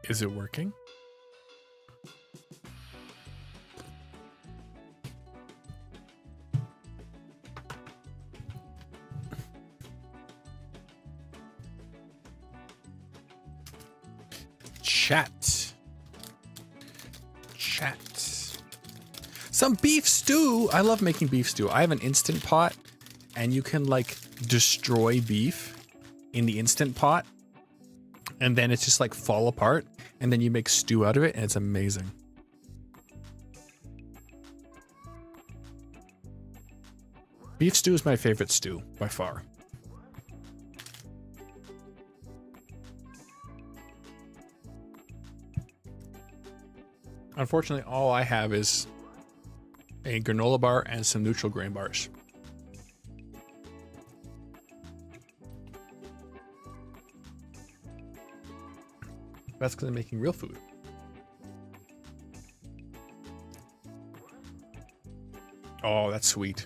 Is it working? Chat. Some beef stew. I love making beef stew. I have an Instant Pot, and you can like destroy beef in the Instant Pot, and then it's just like fall apart, and then you make stew out of it, and it's amazing. Beef stew is my favorite stew by far. Unfortunately, all I have is a granola bar and some neutral grain bars. That's because I'm making real food. Oh, that's sweet.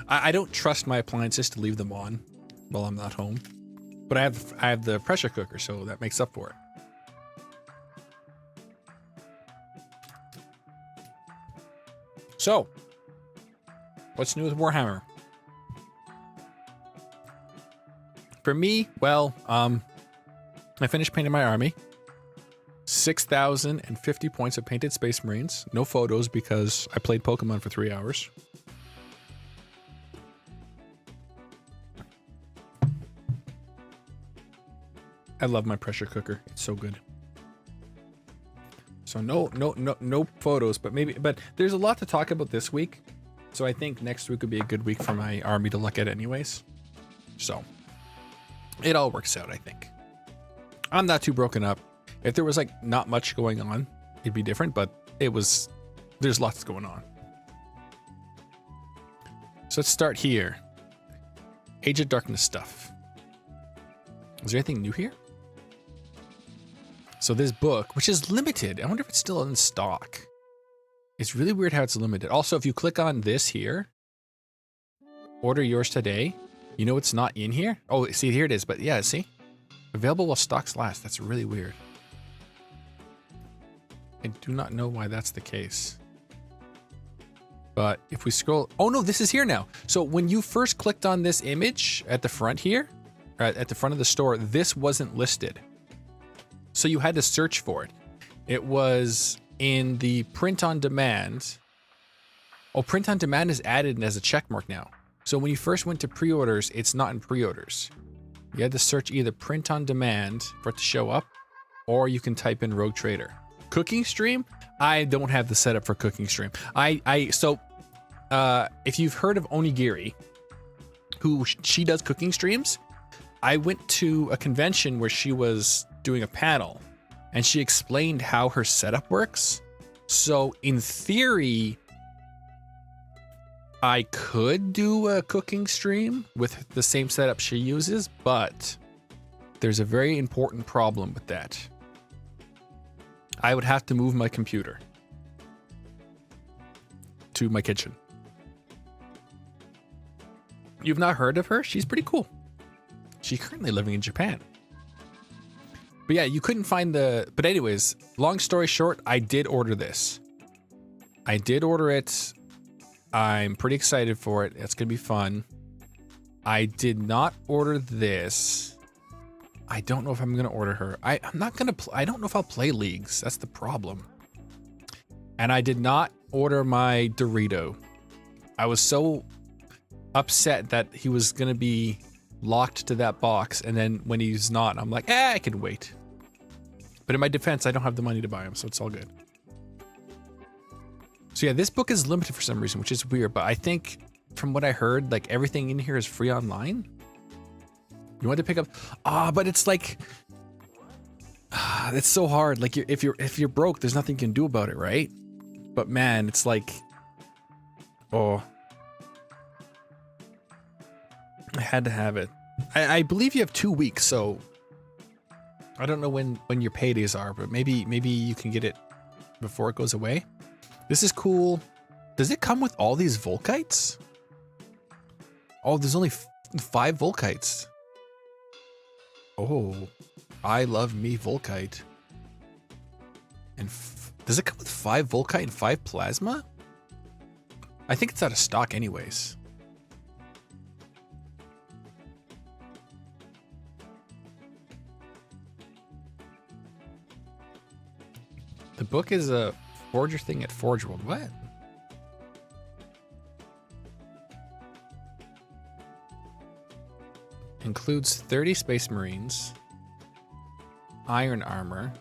I don't trust my appliances to leave them on while I'm not home, but I have the pressure cooker, so that makes up for it. So, what's new with Warhammer? For me, well, I finished painting my army. 6,050 points of painted Space Marines. No photos because I played Pokemon for 3 hours. I love my pressure cooker. It's so good. So no photos, but there's a lot to talk about this week. So I think next week would be a good week for my army to look at anyways. So it all works out, I think. I'm not too broken up. If there was like not much going on, it'd be different, but there's lots going on. So let's start here. Age of Darkness stuff. Is there anything new here? So this book, which is limited, I wonder if it's still in stock. It's really weird how it's limited. Also, if you click on this here, order yours today, you know it's not in here? Oh, see, here it is, but yeah, see? Available while stocks last. That's really weird. I do not know why that's the case. But if we scroll, oh no, this is here now. So when you first clicked on this image at the front here, or at the front of the store, this wasn't listed. So you had to search for it. It was in the print on demand. Oh, print on demand is added as a check mark now. So when you first went to pre-orders, it's not in pre-orders. You had to search either print on demand for it to show up, or you can type in Rogue Trader. Cooking stream? I don't have the setup for cooking stream. So if you've heard of Onigiri, she does cooking streams. I went to a convention where she was doing a panel and she explained how her setup works. So in theory, I could do a cooking stream with the same setup she uses, but there's a very important problem with that. I would have to move my computer to my kitchen. You've not heard of her? She's pretty cool. She's currently living in Japan. But yeah, you couldn't find but anyways, long story short, I did order this. I did order it. I'm pretty excited for it. It's gonna be fun. I did not order this. I don't know if I'm gonna order her. I'm not gonna I don't know if I'll play leagues. That's the problem. And I did not order my Dorito. I was so upset that he was gonna be locked to that box, and then when he's not, I'm like, I can wait. But in my defense, I don't have the money to buy him, so it's all good. So yeah, this book is limited for some reason, which is weird, but I think from what I heard, like everything in here is free online. You want to pick up, but it's like, it's so hard. Like if you're broke, there's nothing you can do about it, right? But man, it's like, I had to have it. I believe you have 2 weeks, so I don't know when your paydays are, but maybe you can get it before it goes away. This is cool. Does it come with all these Volkites? Oh, there's only 5 Volkites. Oh, I love me Volkite. And does it come with 5 Volkite and 5 Plasma? I think it's out of stock anyways. The book is a Forger thing at Forge World. What? Includes 30 Space Marines, iron armor.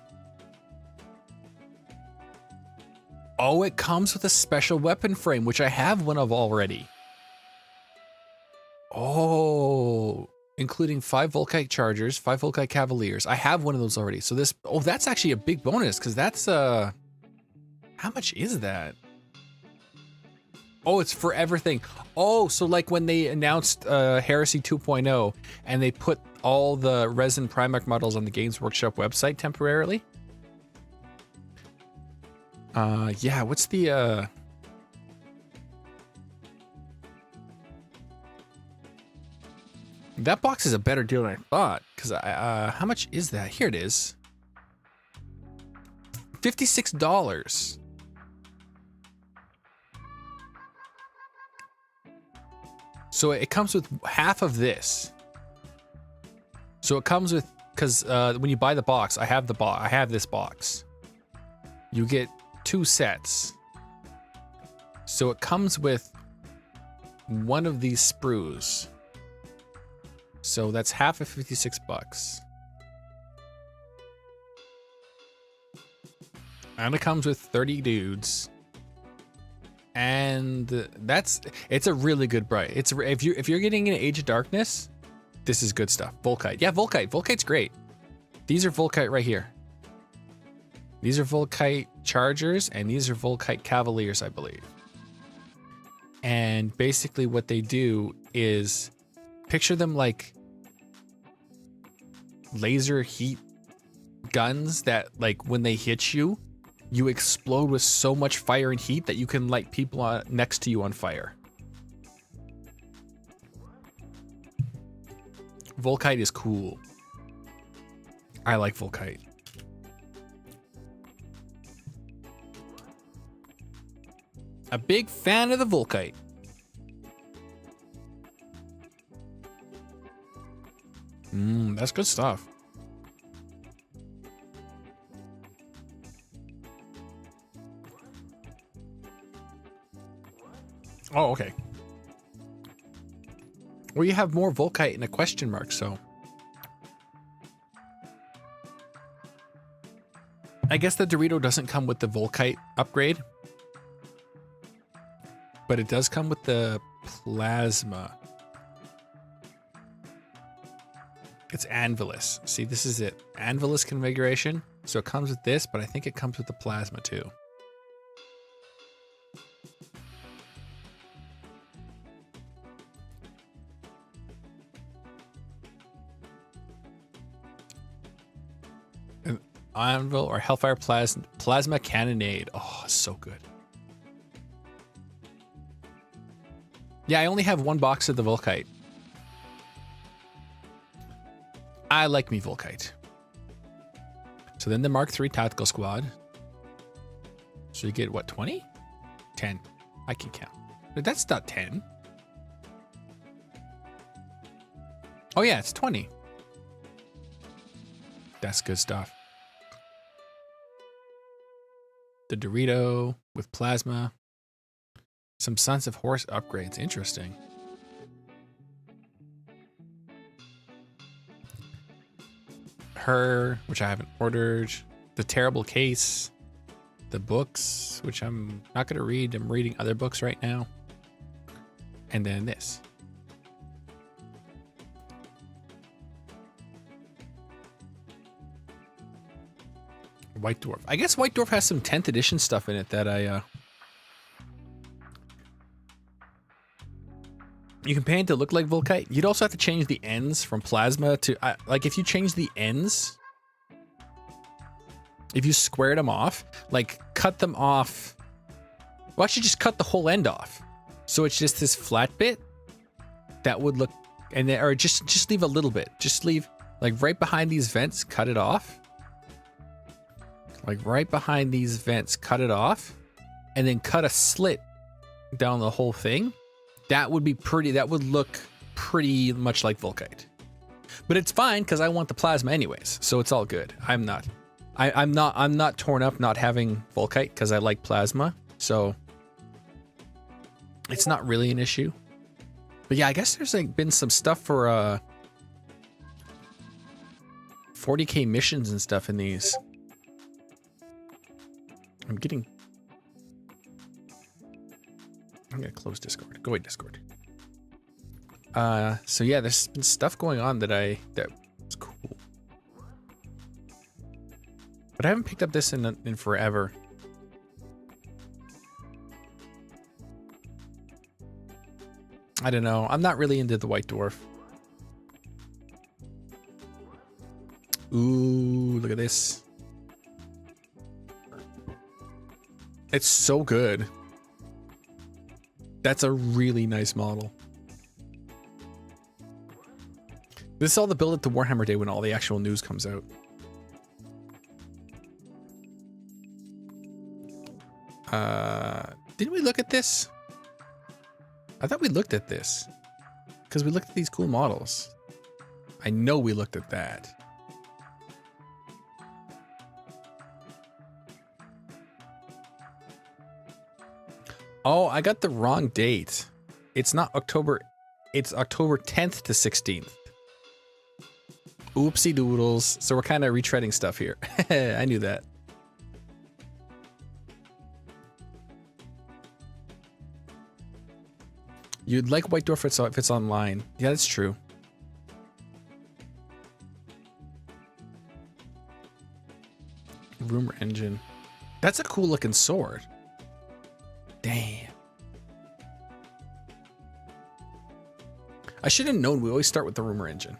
Oh, it comes with a special weapon frame, which I have one of already. Oh, including 5 Volkite Chargers, 5 Volkite Cavaliers. I have one of those already. So this, oh, that's actually a big bonus because that's, how much is that? Oh, it's for everything. Oh, so like when they announced Heresy 2.0 and they put all the resin Primarch models on the Games Workshop website temporarily. Yeah, what's the that box is a better deal than I thought, because how much is that? Here it is. $56. So it comes with half of this. So it comes with, because when you buy the box, I have this box. You get 2 sets. So it comes with one of these sprues. So that's half of $56. And it comes with 30 dudes. And it's a really good bright. If you're getting an Age of Darkness, this is good stuff. Volkite. Yeah, Volkite. Volkite's great. These are Volkite right here. These are Volkite Chargers, and these are Volkite Cavaliers, I believe. And basically what they do is picture them like laser heat guns that, like, when they hit you, you explode with so much fire and heat that you can light people next to you on fire. Volkite is cool. I like Volkite. A big fan of the Volkite. That's good stuff. Oh, okay. Well, you have more Volkite and a question mark, so. I guess the Dorito doesn't come with the Volkite upgrade. But it does come with the Plasma. It's Anvilus. See, this is it. Anvilus configuration. So it comes with this, but I think it comes with the Plasma too. An Anvil or Hellfire Plasma Cannonade. Oh, so good. Yeah, I only have 1 box of the Volkite. I like me Volkite. So then the Mark III Tactical Squad. So you get what, 20? 10. I can count. But that's not 10. Oh yeah, it's 20. That's good stuff. The Dorito with Plasma. Some Sons of Horse upgrades. Interesting. Her, which I haven't ordered. The Terrible Case. The books, which I'm not going to read. I'm reading other books right now. And then this. White Dwarf. I guess White Dwarf has some 10th edition stuff in it that you can paint it to look like Volkite. You'd also have to change the ends from Plasma to, like, if you change the ends, if you squared them off, like cut them off. Well, actually just cut the whole end off. So it's just this flat bit that would look, and then, or just leave a little bit. Just leave, like, right behind these vents, cut it off. like right behind these vents, cut it off, and then cut a slit down the whole thing, that would be pretty, that would look pretty much like Volkite. But it's fine because I want the plasma anyways, so it's all good. I'm not torn up not having Volkite because I like plasma, so it's not really an issue. But yeah, I guess there's like been some stuff for 40k missions and stuff in these. I'm gonna close Discord. Go away, Discord. So yeah, there's been stuff going on that was cool. But I haven't picked up this in forever. I don't know. I'm not really into the White Dwarf. Ooh, look at this. It's so good. That's a really nice model. This is all the build up to Warhammer Day when all the actual news comes out. Didn't we look at this? I thought we looked at this. Because we looked at these cool models. I know we looked at that. Oh, I got the wrong date. It's not October. It's October 10th to 16th. Oopsie doodles. So we're kind of retreading stuff here. I knew that. You'd like White Dwarf if it's online. Yeah, that's true. Rumor engine. That's a cool looking sword. Damn. I should have known we always start with the rumor engine.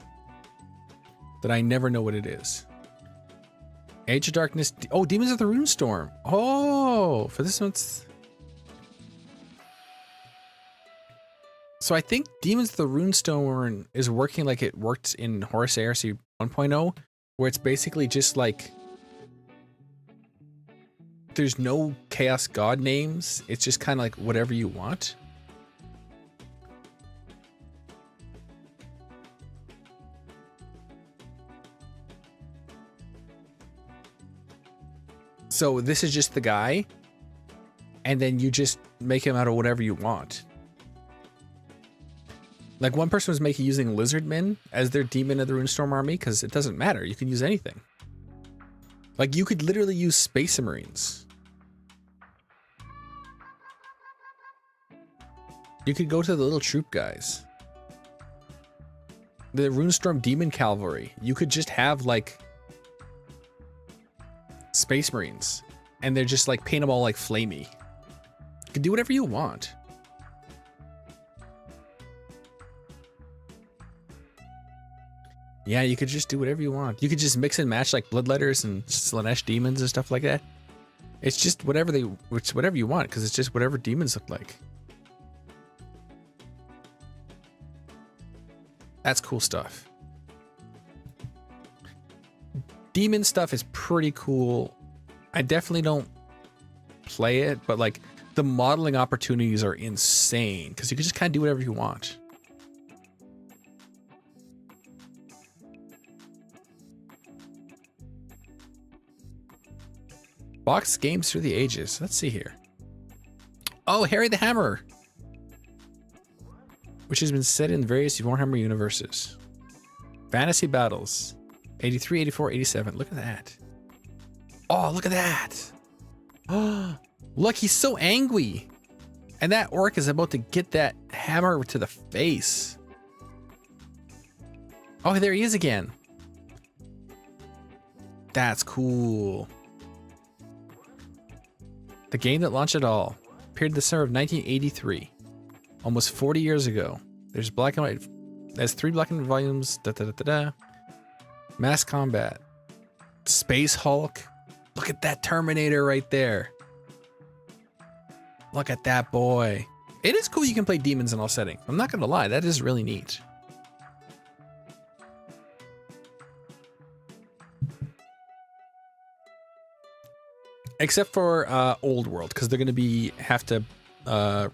That I never know what it is. Age of Darkness. Oh, Demons of the Runestorm. Oh, for this one's... So I think Demons of the Runestorm is working like it worked in Horus Heresy 1.0, where it's basically just like... There's no Chaos God names. It's just kind of like whatever you want. So this is just the guy, and then you just make him out of whatever you want. Like one person was using Lizardmen as their Demon of the Runestorm army because it doesn't matter. You can use anything. Like you could literally use Space Marines. You could go to the little troop guys. The Runestorm Demon Cavalry. You could just have like Space Marines, and they're just like paint them all like flamey. You can do whatever you want. Yeah, you could just do whatever you want. You could just mix and match like Bloodletters and Slanesh demons and stuff like that. It's just whatever you want, because it's just whatever demons look like. That's cool stuff. Demon stuff is pretty cool. I definitely don't play it, but like the modeling opportunities are insane because you can just kind of do whatever you want. Box games through the ages. Let's see here. Oh, Harry the Hammer, which has been set in various Warhammer universes. Fantasy Battles. 83, 84, 87. Look at that. Oh, look at that. Oh, look, he's so angry. And that orc is about to get that hammer to the face. Oh, there he is again. That's cool. The game that launched it all. Appeared in the summer of 1983. Almost 40 years ago. There's black and white. There's 3 black and white volumes. Mass Combat. Space Hulk. Look at that Terminator right there. Look at that boy. It is cool you can play demons in all settings. I'm not gonna lie, that is really neat. Except for Old World, because they're going to have to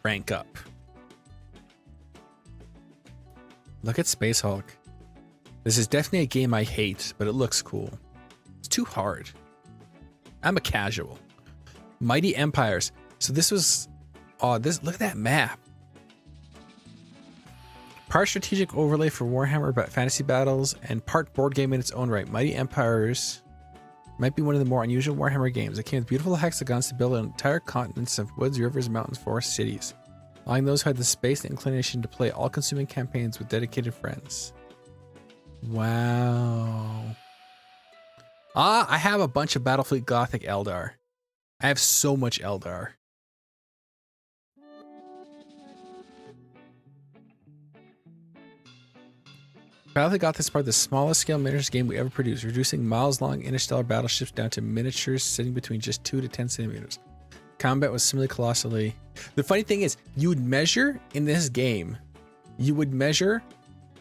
rank up. Look at Space Hulk. This is definitely a game I hate, but it looks cool. It's too hard. I'm a casual. Mighty Empires. So this was... Oh, look at that map. Part strategic overlay for Warhammer fantasy battles and part board game in its own right. Mighty Empires might be one of the more unusual Warhammer games. It came with beautiful hexagons to build entire continents of woods, rivers, mountains, forests, cities, allowing those who had the space and inclination to play all-consuming campaigns with dedicated friends. Wow. I have a bunch of Battlefleet Gothic Eldar. I have so much Eldar. Battlefleet Gothic is part of the smallest scale miniatures game we ever produced, reducing miles-long interstellar battleships down to miniatures sitting between just 2 to 10 centimeters. Combat was similarly colossally... The funny thing is, you would measure in this game, you would measure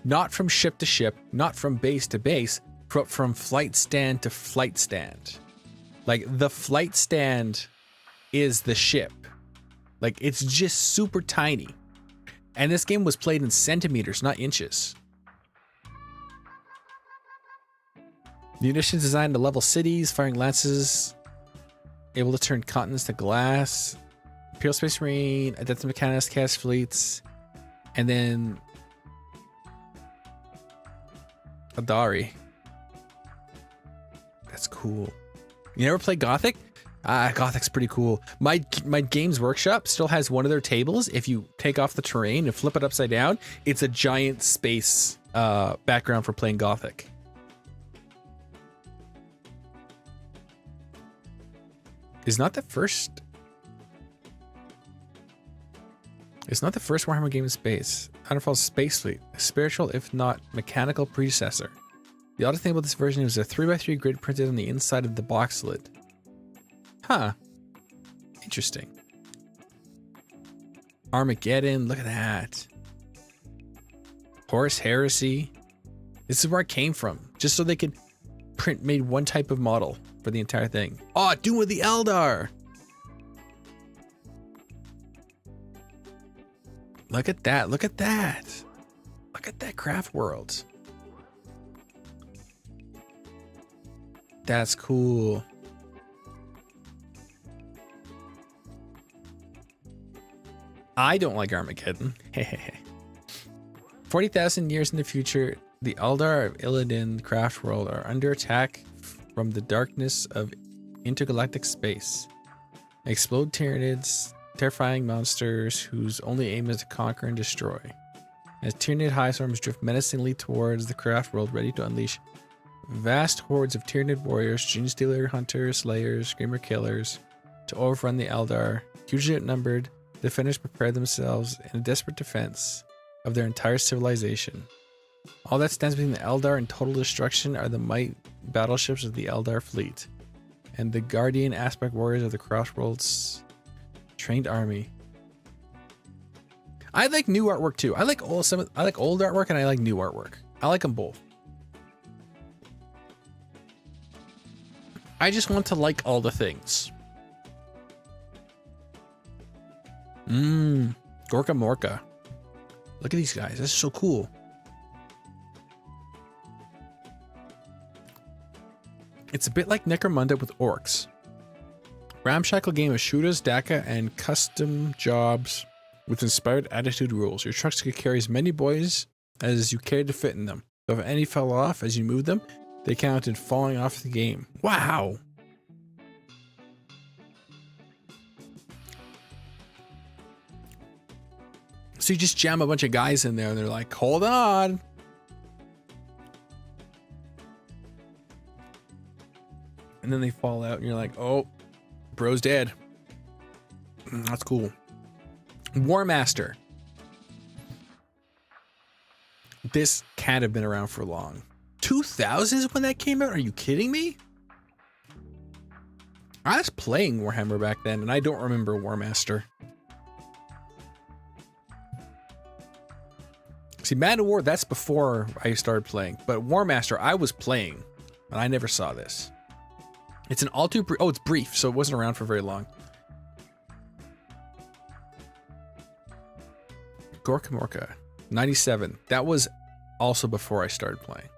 not from ship to ship, not from base to base, but from flight stand to flight stand. Like, the flight stand is the ship. Like, it's just super tiny. And this game was played in centimeters, not inches. Munitions designed to level cities, firing lances, able to turn continents to glass, Imperial Space Marine, Adeptus Mechanicus cast fleets, and then Adari. That's cool. You never played Gothic? Gothic's pretty cool. My Games Workshop still has one of their tables. If you take off the terrain and flip it upside down, it's a giant space background for playing Gothic. It's not the first Warhammer game in space. Counterfall's Space Fleet, a spiritual if not mechanical predecessor. The oddest thing about this version is a 3x3 grid printed on the inside of the box lid. Huh. Interesting. Armageddon, look at that. Horus Heresy. This is where it came from, just so they could made one type of model for the entire thing. Oh, Doom of the Eldar. Look at that. Look at that. Look at that craft world. That's cool. I don't like Armageddon. 40,000 years in the future, the Eldar of Illidan craft world are under attack from the darkness of intergalactic space. Explode Tyranids, terrifying monsters whose only aim is to conquer and destroy. As Tyranid high storms drift menacingly towards the craft world, ready to unleash vast hordes of Tyranid warriors, Gene Stealer hunters, slayers, screamer killers, to overrun the Eldar. Hugely outnumbered, the defenders prepare themselves in a desperate defense of their entire civilization. All that stands between the Eldar and total destruction are the might battleships of the Eldar fleet and the guardian aspect warriors of the Crossworld's trained army. I like new artwork too. I like old artwork and I like new artwork. I like them both. I just want to like all the things. Gorka Morka. Look at these guys. This is so cool. It's a bit like Necromunda with orcs. Ramshackle game of shooters, DACA, and custom jobs with inspired attitude rules. Your trucks could carry as many boys as you care to fit in them. So if any fell off as you moved them, they counted falling off the game. Wow. So you just jam a bunch of guys in there and they're like, hold on. And then they fall out and you're like, oh, bro's dead. That's cool. War Master. This can't have been around for long. 2000s when that came out? Are you kidding me? I was playing Warhammer back then and I don't remember War Master. See, Man of War, that's before I started playing. But War Master, I was playing and I never saw this. It's an all too brief. Oh, it's brief, so it wasn't around for very long. Gorka Morka, 97. That was also before I started playing.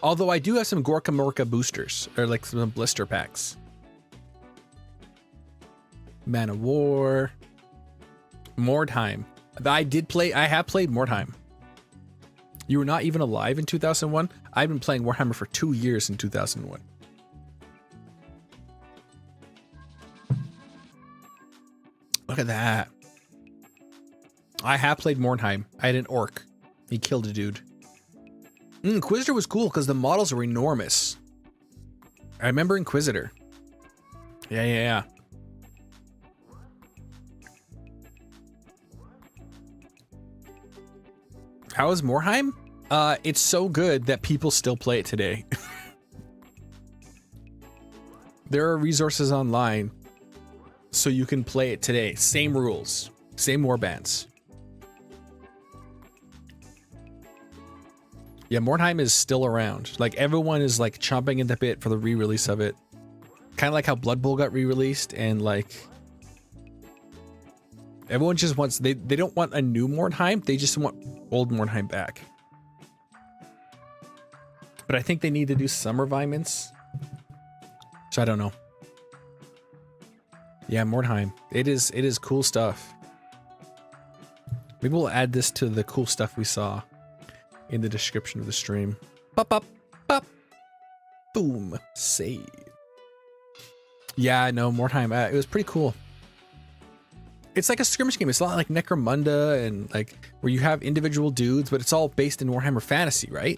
Although I do have some Gorka Morka boosters, or like some blister packs. Man of War. Mordheim. I have played Mordheim. You were not even alive in 2001? I've been playing Warhammer for 2 years in 2001. Look at that. I have played Mordheim. I had an orc. He killed a dude. Inquisitor was cool because the models were enormous. I remember Inquisitor. Yeah. How is Mordheim? It's so good that people still play it today. There are resources online so you can play it today. Same rules, same warbands. Yeah, Mordheim is still around. Like everyone is like chomping at the bit for the re-release of it. Kind of like how Blood Bowl got re-released, and like everyone just wants, they don't want a new Mordheim, they just want old Mordheim back. But I think they need to do some refinements. So I don't know. Yeah, Mordheim. It is cool stuff. Maybe we'll add this to the cool stuff we saw in the description of the stream. Pop, pop, pop. Boom. Save. Yeah, no, Mordheim. It was pretty cool. It's like a skirmish game. It's a lot like Necromunda and like where you have individual dudes, but it's all based in Warhammer Fantasy, right?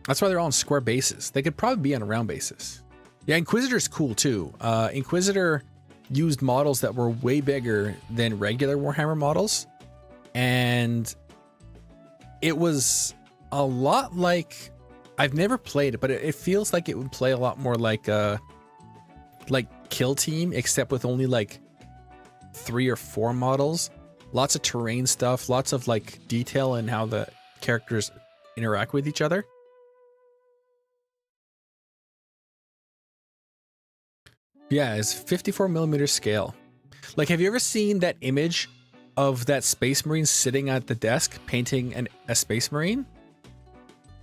That's why they're all on square bases. They could probably be on a round basis. Yeah, Inquisitor's cool too. Inquisitor used models that were way bigger than regular Warhammer models. And it was a lot like, I've never played it, but it feels like it would play a lot more like Kill Team, except with only like 3 or 4 models. Lots of terrain stuff, lots of like detail in how the characters interact with each other. Yeah, it's 54mm scale. Like, have you ever seen that image of that Space Marine sitting at the desk painting a Space Marine?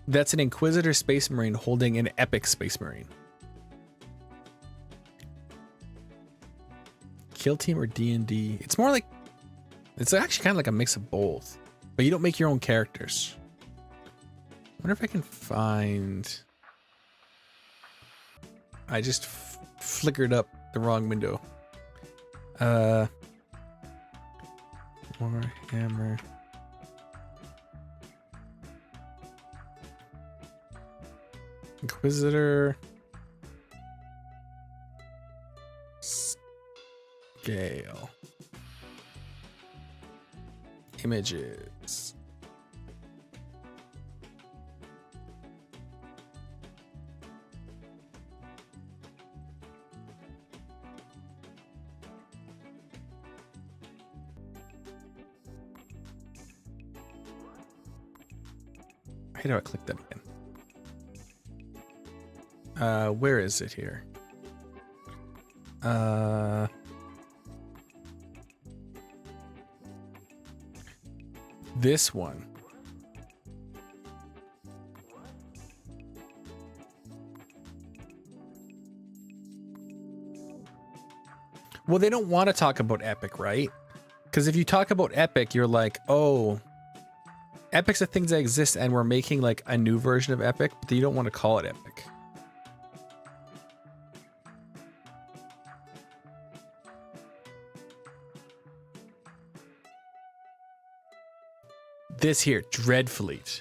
That's an Inquisitor Space Marine holding an epic Space Marine. Kill Team or D&D? It's more like, it's actually kind of like a mix of both, but you don't make your own characters. I wonder if I can find... I just flickered up the wrong window. Warhammer. Inquisitor. Scale. Images. How do I click that again? Where is it here? This one. Well, they don't want to talk about Epic, right? Because if you talk about Epic, you're like, oh, Epic's the things that exist and we're making like a new version of Epic, but you don't want to call it Epic. This here, Dreadfleet.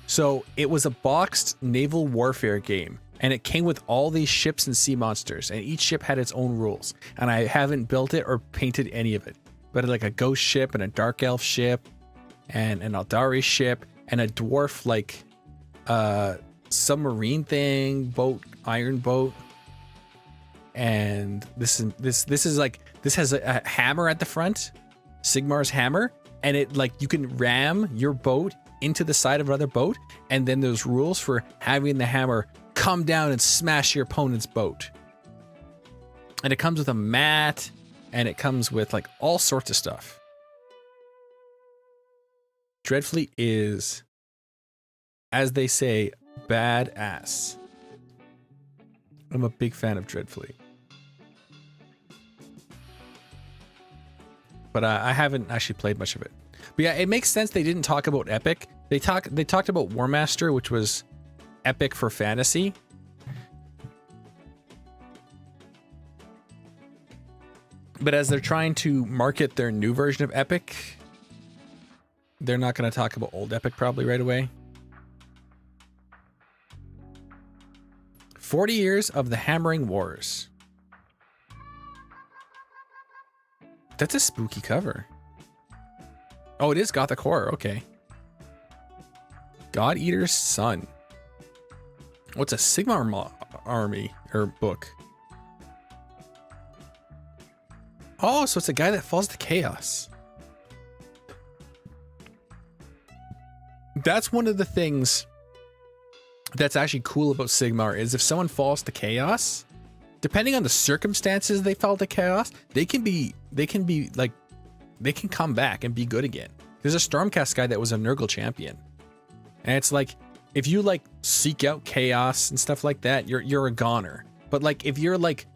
So it was a boxed naval warfare game, and it came with all these ships and sea monsters, and each ship had its own rules. And I haven't built it or painted any of it, but like a ghost ship and a dark elf ship and an Aldari ship and a dwarf like submarine thing, boat, iron boat. And this has a hammer at the front, Sigmar's hammer. and it like you can ram your boat into the side of another boat, and then there's rules for having the hammer come down and smash your opponent's boat. And it comes with a mat, and it comes with like all sorts of stuff. Dreadfleet is, as they say, badass. I'm a big fan of Dreadfleet. But I haven't actually played much of it. But yeah, it makes sense they didn't talk about epic. They talked about Warmaster, which was epic for fantasy. But as they're trying to market their new version of epic, they're not going to talk about old epic probably right away. 40 years of the Hammering Wars. That's a spooky cover. Oh, it is Gothic horror. Okay. God Eater's Son. What's a Sigmar army or book? Oh, so it's a guy that falls to chaos. That's one of the things that's actually cool about Sigmar is if someone falls to chaos, depending on the circumstances they fall to chaos, they can come back and be good again. There's a Stormcast guy that was a Nurgle champion. And it's like, if you like seek out chaos and stuff like that, you're a goner. But like, if you're like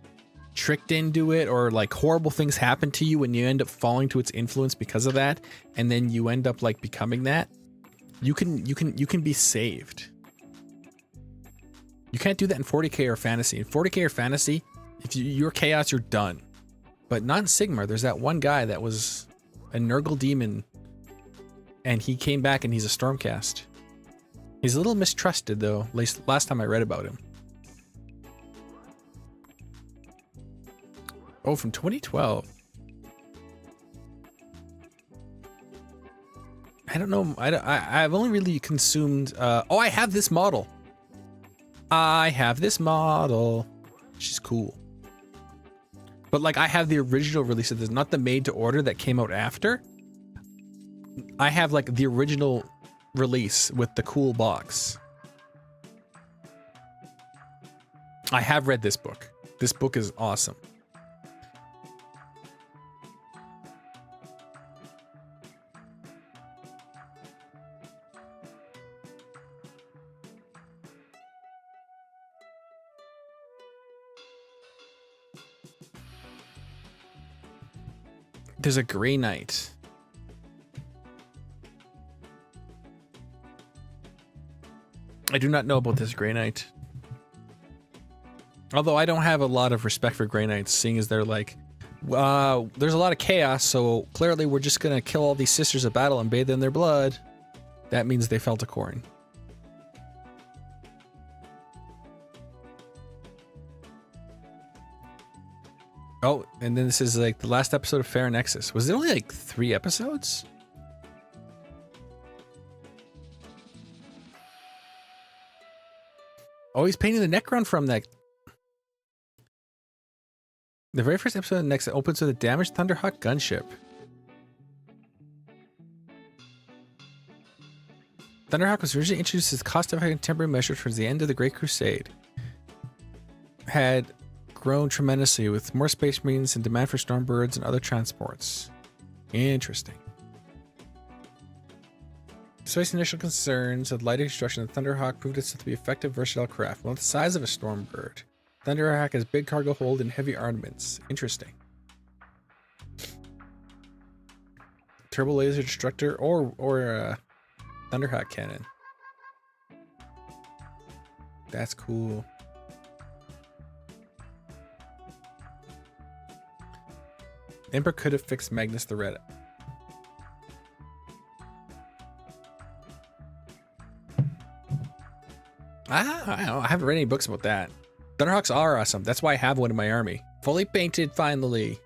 tricked into it, or like horrible things happen to you and you end up falling to its influence because of that, and then you end up like becoming that, you can be saved. You can't do that in 40k or fantasy. In 40k or fantasy, if you're chaos, you're done. But not in Sigmar. There's that one guy that was a Nurgle demon, and he came back and he's a Stormcast. He's a little mistrusted though, last time I read about him. Oh, from 2012. I don't know. I've only really consumed. Oh, I have this model. She's cool. But like, I have the original release of this, not the made to order that came out after. I have like the original release with the cool box. I have read this book. This book is awesome. There's a Grey Knight. I do not know about this Grey Knight. Although I don't have a lot of respect for Grey Knights, seeing as they're like, there's a lot of chaos, so clearly we're just gonna kill all these sisters of battle and bathe in their blood. That means they fell to Corrin. Oh, and then this is like the last episode of Fair Nexus. Was it only like 3 episodes? Oh, he's painting the Necron from that. The very first episode of Nexus opens with a damaged Thunderhawk gunship. Thunderhawk was originally introduced as a cost-effective temporary measure towards the end of the Great Crusade. Had grown tremendously with more space marines and demand for stormbirds and other transports. Interesting. Despite initial concerns of light construction, the Thunderhawk proved itself to be effective, versatile craft. Well, the size of a stormbird. Thunderhawk has big cargo hold and heavy armaments. Interesting. Turbo laser destructor or Thunderhawk cannon. That's cool. Emperor could have fixed Magnus the Red. I haven't read any books about that. Thunderhawks are awesome. That's why I have one in my army. Fully painted, finally.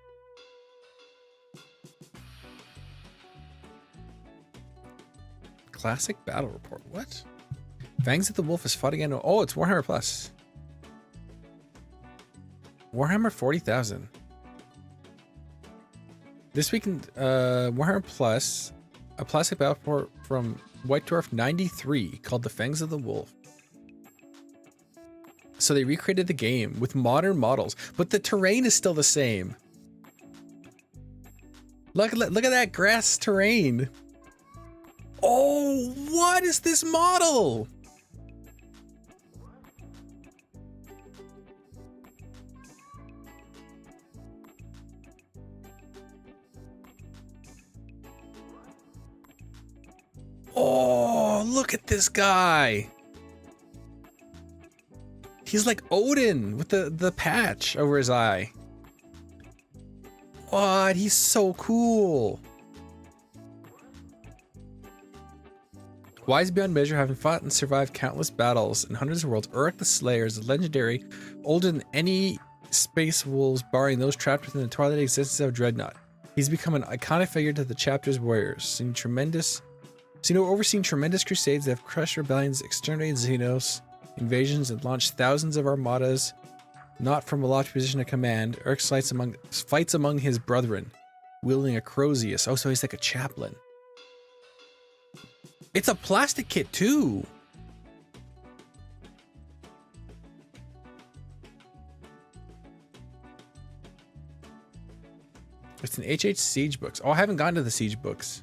Classic battle report. What? Fangs of the Wolf is fought again. Oh, it's Warhammer Plus. Warhammer 40,000. This week in Warhammer Plus, a plastic battleport from White Dwarf 93 called the Fangs of the Wolf. So they recreated the game with modern models, but the terrain is still the same. Look at that grass terrain. Oh, what is this model? Oh, look at this guy. He's like Odin with the patch over his eye. What? He's so cool. Wise beyond measure, having fought and survived countless battles in hundreds of worlds, Uruk the Slayer is legendary, older than any space wolves, barring those trapped within the twilight existence of Dreadnought. He's become an iconic figure to the chapter's warriors, overseen tremendous crusades that have crushed rebellions, exterminated Xenos invasions, and launched thousands of armadas. Not from a lofty position of command, Uruk fights among his brethren, wielding a Crozius. Oh, so he's like a chaplain. It's a plastic kit too. It's an HH Siege books. Oh, I haven't gotten to the Siege books.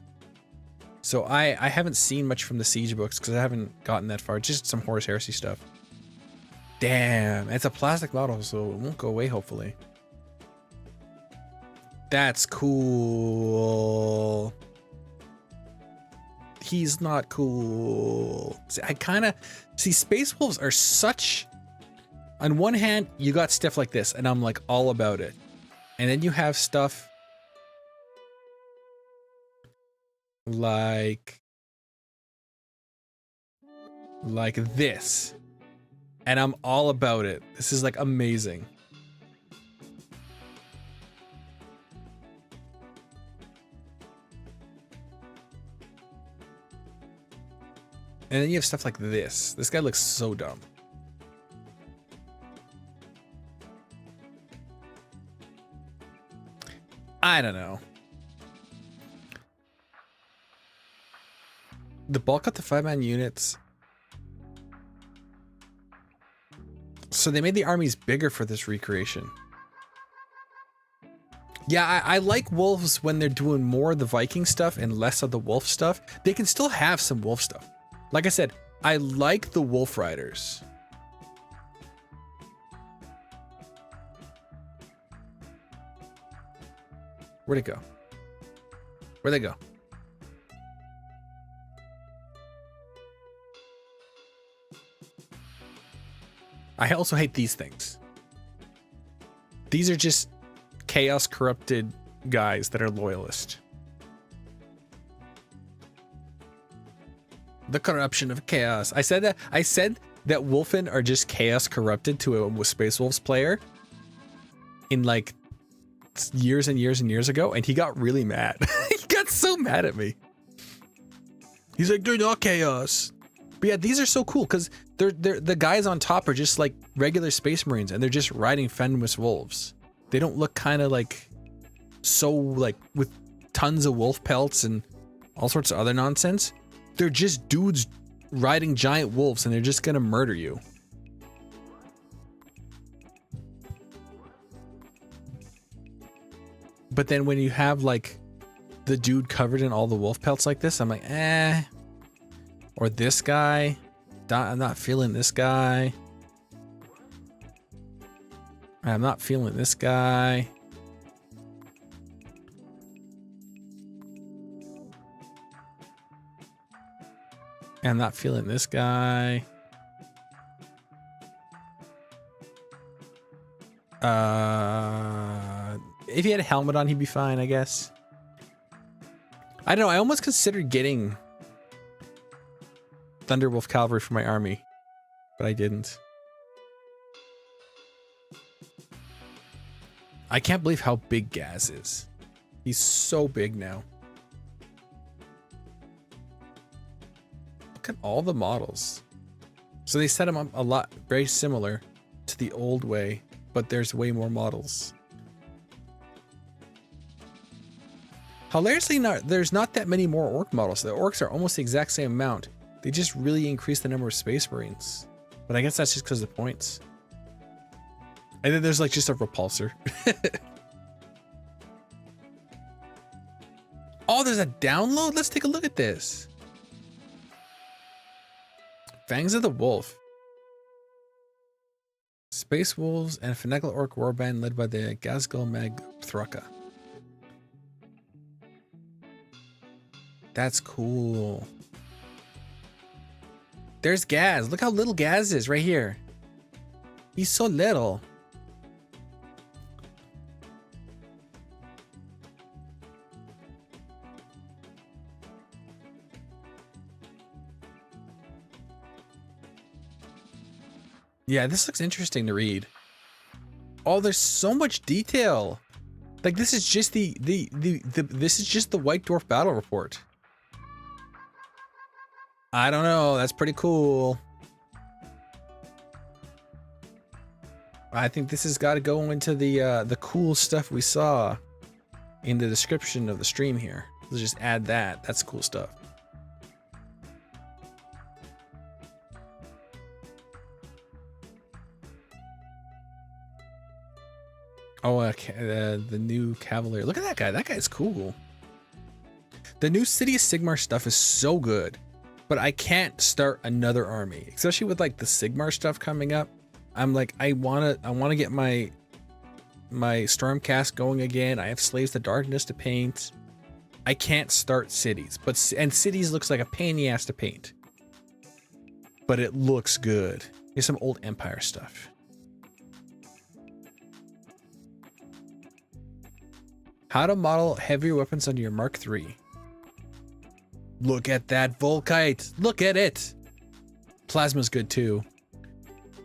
So I haven't seen much from the Siege books because I haven't gotten that far. Just some Horus Heresy stuff. Damn, it's a plastic model, so it won't go away, hopefully. That's cool. He's not cool. See, Space Wolves are such... On one hand, you got stuff like this, and I'm like all about it. And then you have stuff like this. And I'm all about it. This is like amazing. And then you have stuff like this. This guy looks so dumb. I don't know. The bulk up to 5-man units. So they made the armies bigger for this recreation. Yeah, I like wolves when they're doing more of the Viking stuff and less of the wolf stuff. They can still have some wolf stuff. Like I said, I like the wolf riders. Where'd it go? Where'd they go? I also hate these things. These are just chaos corrupted guys that are loyalist. The corruption of chaos. I said that Wolfen are just chaos corrupted to a Space Wolves player in like years and years and years ago, and he got really mad. He got so mad at me. He's like, they're not chaos. But yeah, these are so cool because they're the guys on top are just like regular Space Marines, and they're just riding Fenris wolves. They don't look kind of like so like with tons of wolf pelts and all sorts of other nonsense. They're just dudes riding giant wolves, and they're just gonna murder you. But then when you have like the dude covered in all the wolf pelts like this, I'm like, eh. Or this guy. I'm not feeling this guy. I'm not feeling this guy. I'm not feeling this guy. If he had a helmet on, he'd be fine, I guess. I don't know. I almost considered getting Thunderwolf Cavalry for my army, but I didn't. I can't believe how big Gaz is. He's so big now. Look at all the models. So they set him up a lot, very similar to the old way, but there's way more models. Hilariously, there's not that many more orc models. The orcs are almost the exact same amount. They just really increase the number of Space Marines. But I guess that's just because of the points. And then there's like just a repulsor. Oh, there's a download? Let's take a look at this. Fangs of the Wolf. Space Wolves and a Finagle Orc Warband led by the Gazgul Mag Thruka. That's cool. There's Gaz. Look how little Gaz is right here. He's so little. Yeah, this looks interesting to read. Oh, there's so much detail. Like this is just this is just the White Dwarf battle report. I don't know. That's pretty cool. I think this has got to go into the cool stuff we saw in the description of the stream here. Let's just add that. That's cool stuff. Oh, the new Cavalier. Look at that guy. That guy's cool. The new City of Sigmar stuff is so good, but I can't start another army, especially with like the Sigmar stuff coming up. I'm like, I wanna get my Stormcast going again. I have Slaves to Darkness to paint. I can't start cities, and cities looks like a pain in the ass to paint, but it looks good. Here's some old Empire stuff. How to model heavier weapons under your Mark III. Look at that Volkite. Look at it. Plasma's good too.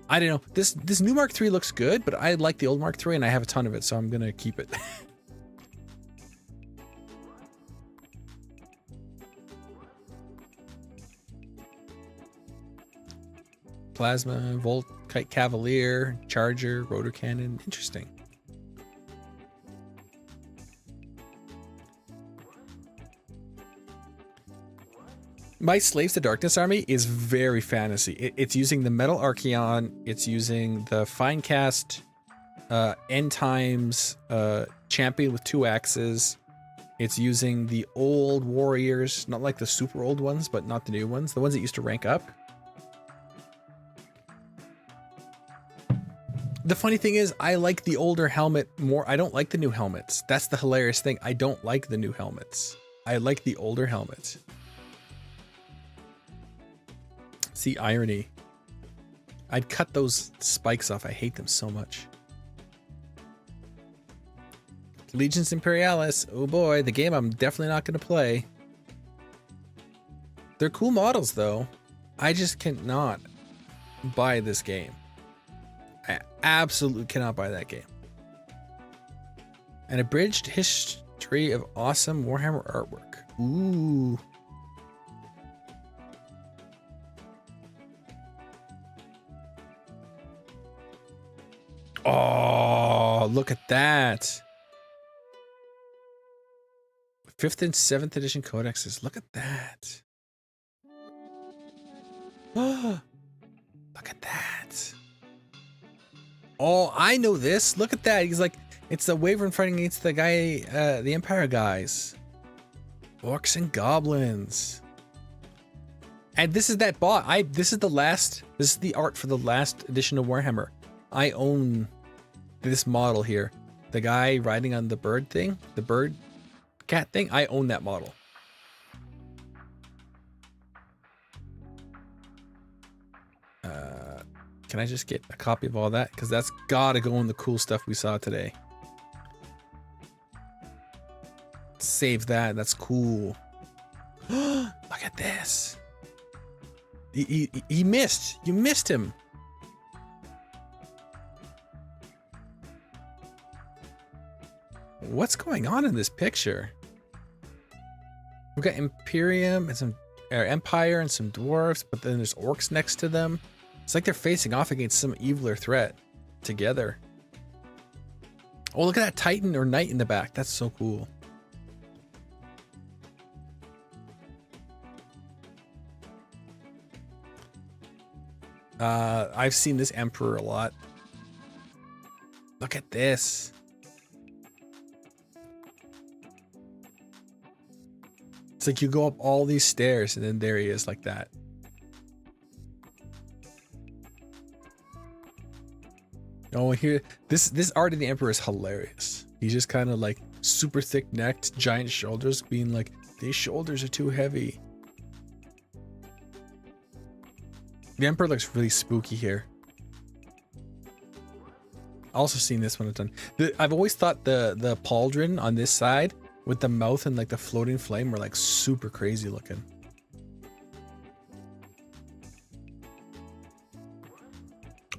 I don't know. This new Mark III looks good, but I like the old Mark III and I have a ton of it, so I'm gonna keep it. Plasma, Volkite Cavalier, Charger, Rotor Cannon. Interesting. My Slaves to Darkness army is very fantasy. It's using the Metal Archeon. It's using the Finecast End Times champion with 2 axes. It's using the old warriors, not like the super old ones, but not the new ones. The ones that used to rank up. The funny thing is, I like the older helmet more. I don't like the new helmets. That's the hilarious thing. I don't like the new helmets. I like the older helmets. See, irony. I'd cut those spikes off. I hate them so much. Legions Imperialis. Oh boy, the game I'm definitely not going to play. They're cool models though. I just cannot buy this game. I absolutely cannot buy that game. An abridged history of awesome Warhammer artwork. Ooh. Oh, look at that. 5th and 7th edition codexes. Look at that. Oh, look at that. Oh, I know this. Look at that. He's like, it's the Wyvern fighting against the guy, the Empire guys. Orcs and Goblins. And this is that bot. This is the art for the last edition of Warhammer. I own this model here. The guy riding on the bird thing, the bird cat thing, I own that model. Can I just get a copy of all that? Because that's gotta go in the cool stuff we saw today. Save that. That's cool. Look at this. He missed. You missed him. What's going on in this picture? We've got Imperium and some Empire and some dwarves, but then there's orcs next to them. It's like they're facing off against some eviler threat together. Oh, look at that Titan or Knight in the back. That's so cool. I've seen this Emperor a lot. Look at this. It's like you go up all these stairs and then there he is like that. Oh, here, this art of the Emperor is hilarious. He's just kind of like super thick-necked, giant shoulders, being like, these shoulders are too heavy. The Emperor looks really spooky here. Also seen this one a ton. I've always thought the pauldron on this side with the mouth and like the floating flame were like super crazy looking.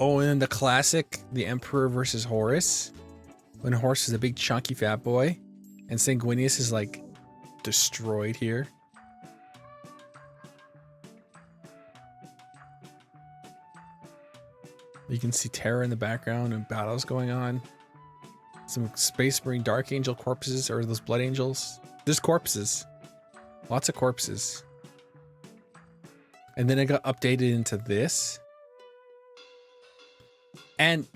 Oh, and then the classic, the Emperor versus Horus. When Horus is a big chunky fat boy and Sanguinius is like destroyed here. You can see terror in the background and battles going on. Some Space Marine Dark Angel corpses, or those Blood Angels. There's corpses. Lots of corpses. And then it got updated into this. And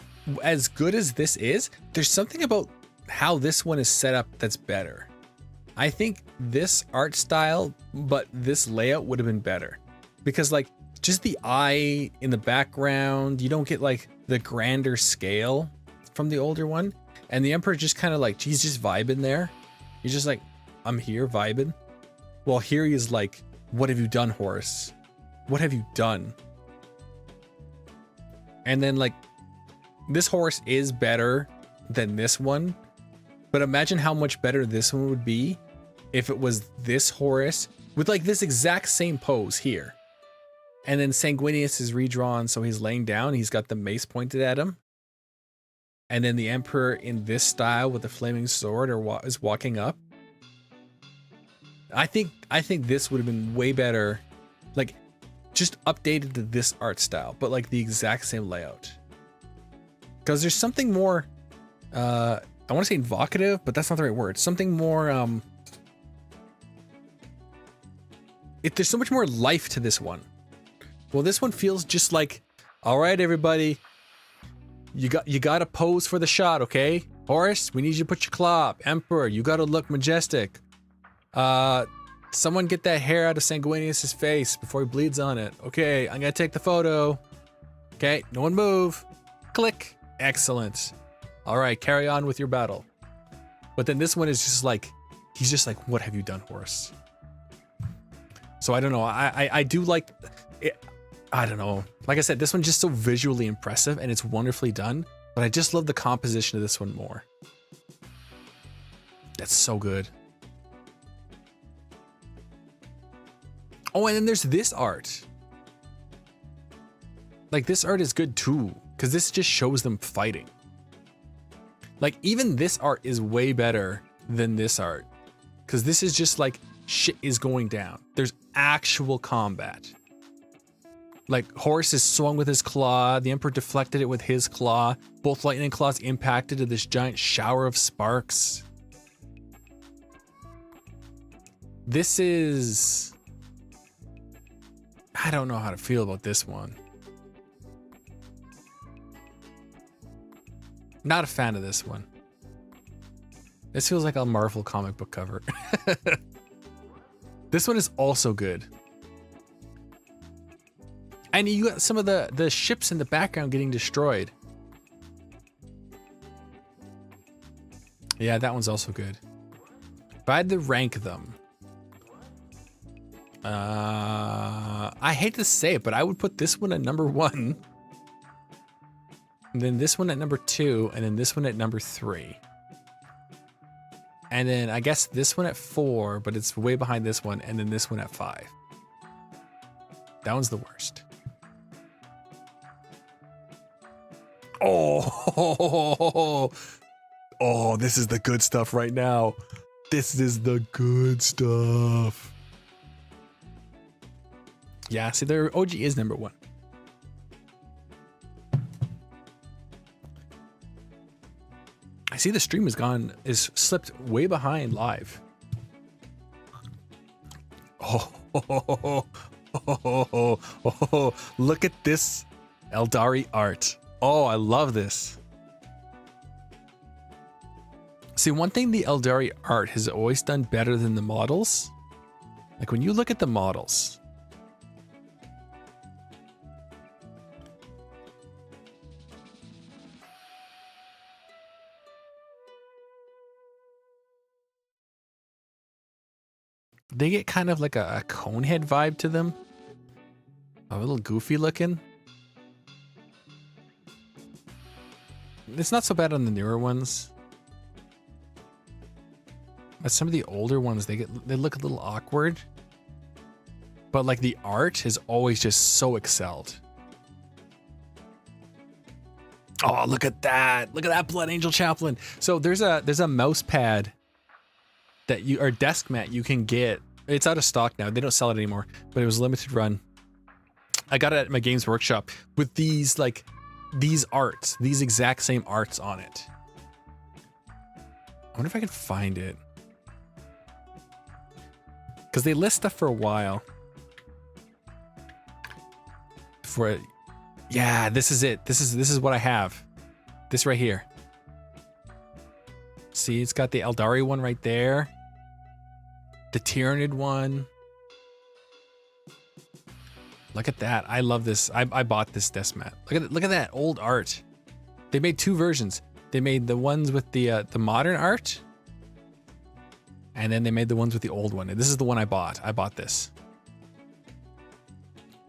as good as this is, there's something about how this one is set up that's better. I think this art style, but this layout would have been better. Because like, just the eye in the background, you don't get like the grander scale from the older one. And the Emperor just kind of like, he's just vibing there. He's just like, I'm here vibing. Well, here he is like, what have you done, Horus? What have you done? And then like, this Horus is better than this one. But imagine how much better this one would be if it was this Horus with like this exact same pose here. And then Sanguinius is redrawn, so he's laying down. He's got the mace pointed at him. And then the Emperor in this style with the flaming sword is walking up. I think this would have been way better, like just updated to this art style, but like the exact same layout. Because there's something more, I want to say evocative, but that's not the right word. Something more, there's so much more life to this one. Well, this one feels just like, all right, everybody, you got to pose for the shot, okay? Horus, we need you to put your claw up. Emperor, you got to look majestic. Someone get that hair out of Sanguinius's face before he bleeds on it. Okay, I'm gonna take the photo. Okay, no one move. Click. Excellent. All right, carry on with your battle. But then this one is just like, he's just like, what have you done, Horus? So I don't know. I do like it. I don't know. Like I said, this one's just so visually impressive and it's wonderfully done, but I just love the composition of this one more. That's so good. Oh, and then there's this art. Like this art is good too, because this just shows them fighting. Like even this art is way better than this art, because this is just like shit is going down. There's actual combat. Like Horus is swung with his claw, the Emperor deflected it with his claw, both lightning claws impacted to this giant shower of sparks. This is... I don't know how to feel about this one. Not a fan of this one. This feels like a Marvel comic book cover. This one is also good. And you got some of the ships in the background getting destroyed. Yeah, that one's also good. If I had to rank them, I hate to say it, but I would put this one at number 1. And then this one at number 2, and then this one at number 3. And then I guess this one at 4, but it's way behind this one, and then this one at 5. That one's the worst. Oh, oh, this is the good stuff right now. This is the good stuff. Yeah, see, their OG is number 1. I see the stream is slipped way behind live. Oh, look at this. Eldari art. Oh, I love this. See, one thing the Eldari art has always done better than the models, like when you look at the models, they get kind of like a conehead vibe to them. A little goofy looking. It's not so bad on the newer ones. But some of the older ones, they look a little awkward. But like the art has always just so excelled. Oh, look at that. Look at that Blood Angel Chaplain. So there's a mouse pad that or desk mat you can get. It's out of stock now. They don't sell it anymore, but it was limited run. I got it at my Games Workshop with these arts, these exact same arts on it. I wonder if I can find it. Because they list stuff for a while. Yeah, this is it. This is what I have. This right here. See, it's got the Eldari one right there. The Tyranid one. Look at that. I love this. I bought this desk mat. Look at that old art. They made two versions. They made the ones with the modern art. And then they made the ones with the old one. And this is the one I bought. I bought this.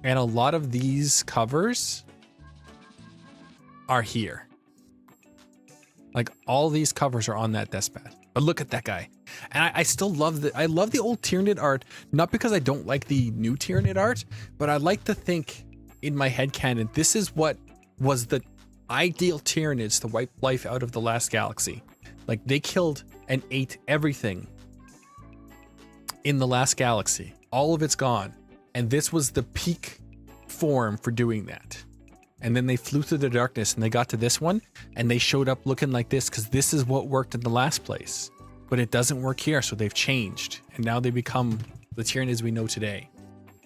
And a lot of these covers are here. Like all these covers are on that desk pad. But look at that guy. And I still love I love the old Tyranid art, not because I don't like the new Tyranid art, but I like to think in my headcanon, this is what was the ideal Tyranids to wipe life out of the last galaxy. Like they killed and ate everything in the last galaxy. All of it's gone. And this was the peak form for doing that. And then they flew through the darkness and they got to this one and they showed up looking like this because this is what worked in the last place. But it doesn't work here, so they've changed. And now they become the Tyranids we know today.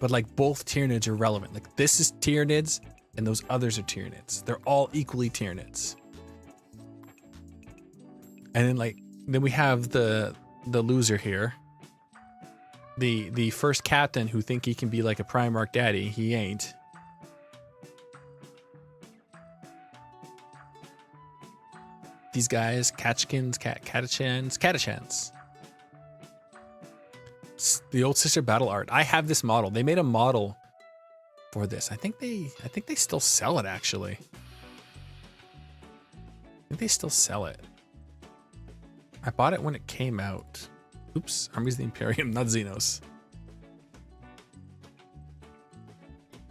But like both Tyranids are relevant. Like this is Tyranids and those others are Tyranids. They're all equally Tyranids. And then we have the loser here. The first captain who think he can be like a Primarch daddy. He ain't. These guys, Catachans. The old sister battle art. I have this model. They made a model for this. I think they still sell it actually. I think they still sell it. I bought it when it came out. Oops, Armies of the Imperium, not Xenos.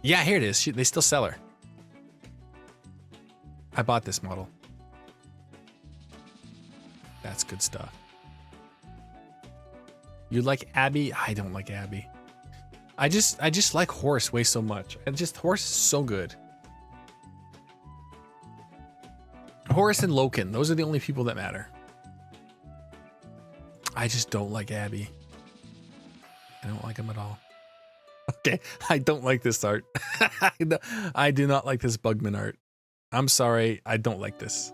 Yeah, here it is. They still sell her. I bought this model. That's good stuff. You like Abby? I don't like Abby. I just like Horse way so much. Horse is so good. Horus and Loken, those are the only people that matter. I just don't like Abby. I don't like him at all. Okay, I don't like this art. I do not like this Bugman art. I'm sorry, I don't like this.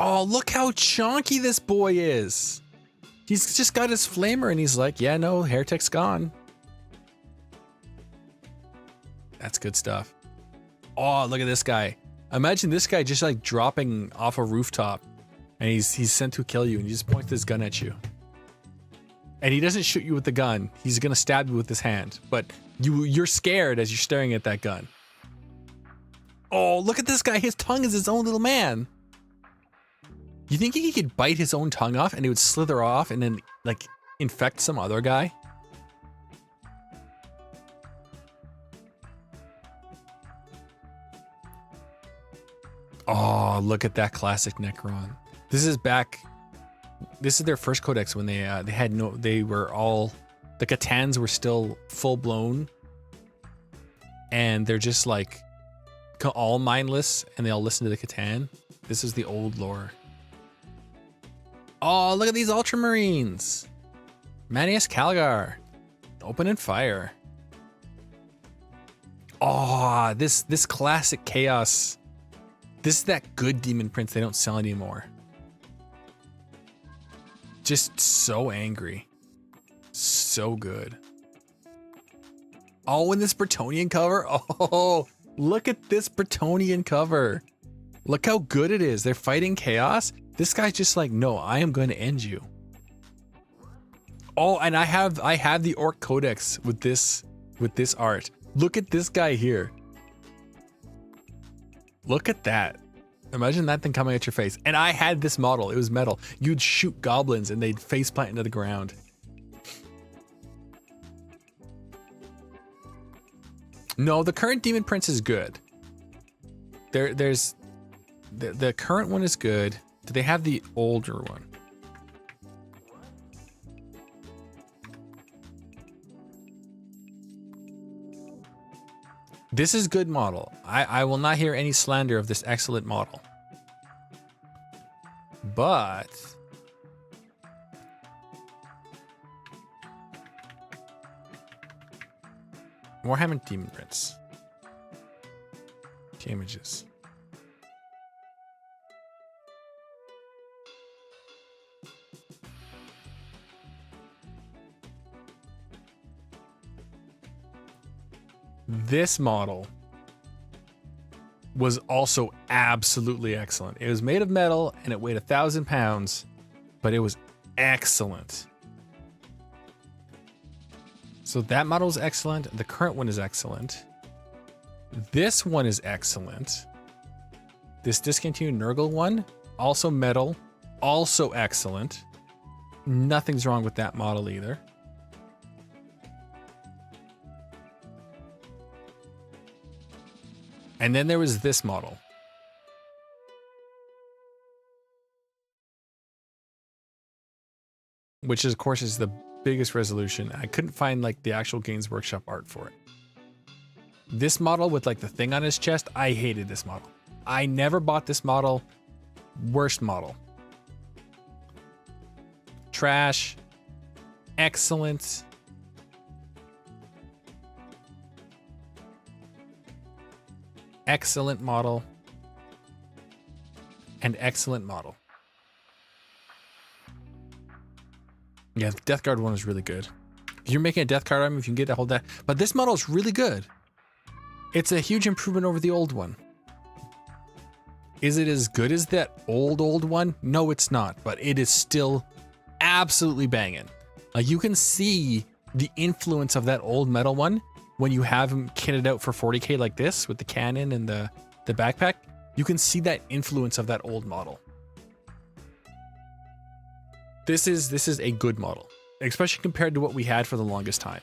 Oh, look how chonky this boy is. He's just got his flamer and he's like, yeah, no, Heretic's gone. That's good stuff. Oh, look at this guy. Imagine this guy just like dropping off a rooftop and he's sent to kill you and he just points his gun at you. And he doesn't shoot you with the gun. He's gonna stab you with his hand, but you're scared as you're staring at that gun. Oh, look at this guy. His tongue is his own little man. You think he could bite his own tongue off and it would slither off and then like infect some other guy? Oh, look at that classic Necron. This is their first codex when they were all, the Catans were still full blown and they're just like all mindless and they all listen to the Catan. This is the old lore. Oh, look at these Ultramarines. Manius Calgar. Open and fire. Oh, this classic chaos. This is that good Demon Prince they don't sell anymore. Just so angry. So good. Oh, and this Bretonnian cover. Oh, look at this Bretonnian cover. Look how good it is. They're fighting chaos. This guy's just like, no, I am going to end you. Oh, and I have the Orc Codex with this art. Look at this guy here. Look at that. Imagine that thing coming at your face. And I had this model. It was metal. You'd shoot goblins and they'd faceplant into the ground. No, the current Demon Prince is good. There's the current one is good. Do they have the older one? This is good model. I will not hear any slander of this excellent model. But Warhammer Demon Prince. Images. This model was also absolutely excellent. It was made of metal and it weighed 1,000 pounds, but it was excellent. So that model is excellent. The current one is excellent. This one is excellent. This discontinued Nurgle one, also metal, also excellent. Nothing's wrong with that model either. And then there was this model. Which is, of course, is the biggest resolution. I couldn't find like the actual Games Workshop art for it. This model with like the thing on his chest, I hated this model. I never bought this model. Worst model. Trash. Excellent. Excellent model. And excellent model. Yeah, the Death Guard one is really good. If you're making a Death Guard item, if you can get a hold of that. But this model is really good. It's a huge improvement over the old one. Is it as good as that old one? No, it's not. But it is still absolutely banging. Like you can see the influence of that old metal one when you have him kitted out for 40k like this with the cannon and the backpack. You can see that influence of that old model. This is a good model, especially compared to what we had for the longest time.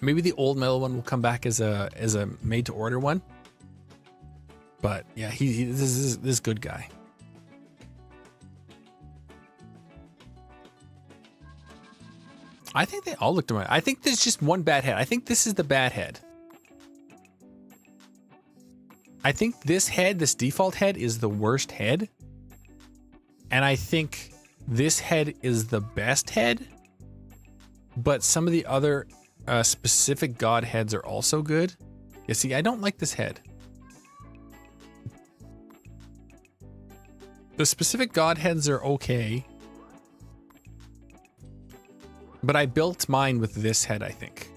Maybe the old metal one will come back as a made to order one. But yeah, this is good guy. I think they all looked around. I think there's just one bad head. I think this is the bad head. I think this head, this default head, is the worst head. And I think this head is the best head. But some of the other specific god heads are also good. You see, I don't like this head. The specific god heads are okay. But I built mine with this head, I think.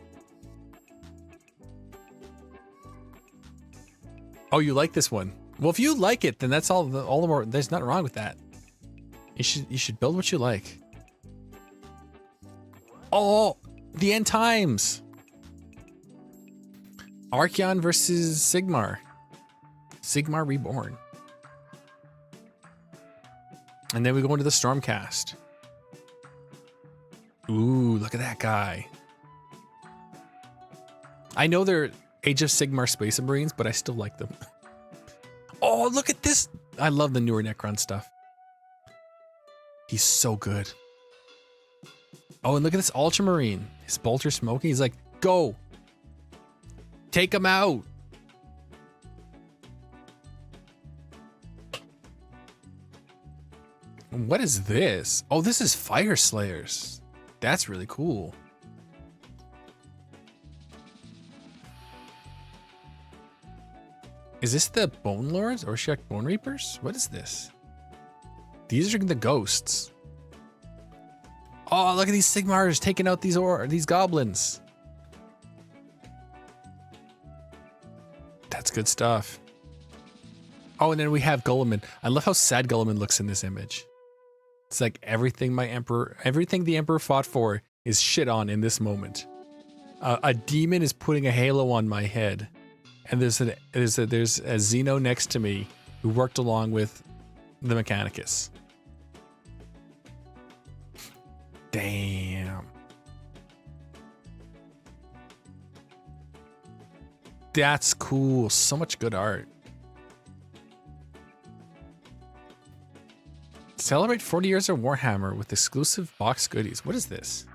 Oh, you like this one? Well, if you like it, then that's all the more. There's nothing wrong with that. You should build what you like. Oh, the end times. Archeon versus Sigmar. Sigmar Reborn. And then we go into the Stormcast. Ooh, look at that guy. I know they're Age of Sigmar Space Marines, but I still like them. Oh, look at this. I love the newer Necron stuff. He's so good. Oh, and look at this Ultramarine. His bolter smoking. He's like, go. Take him out. What is this? Oh, this is Fire Slayers. That's really cool. Is this the Bone Lords or Shek Bone Reapers? What is this? These are the ghosts. Oh, look at these Sigmars taking out these goblins. That's good stuff. Oh, and then we have Gulliman. I love how sad Gulliman looks in this image. It's like everything the Emperor fought for is shit on in this moment. A demon is putting a halo on my head, and there's a Zeno next to me who worked along with the Mechanicus. Damn. That's cool. So much good art. Celebrate 40 years of Warhammer with exclusive box goodies. What is this?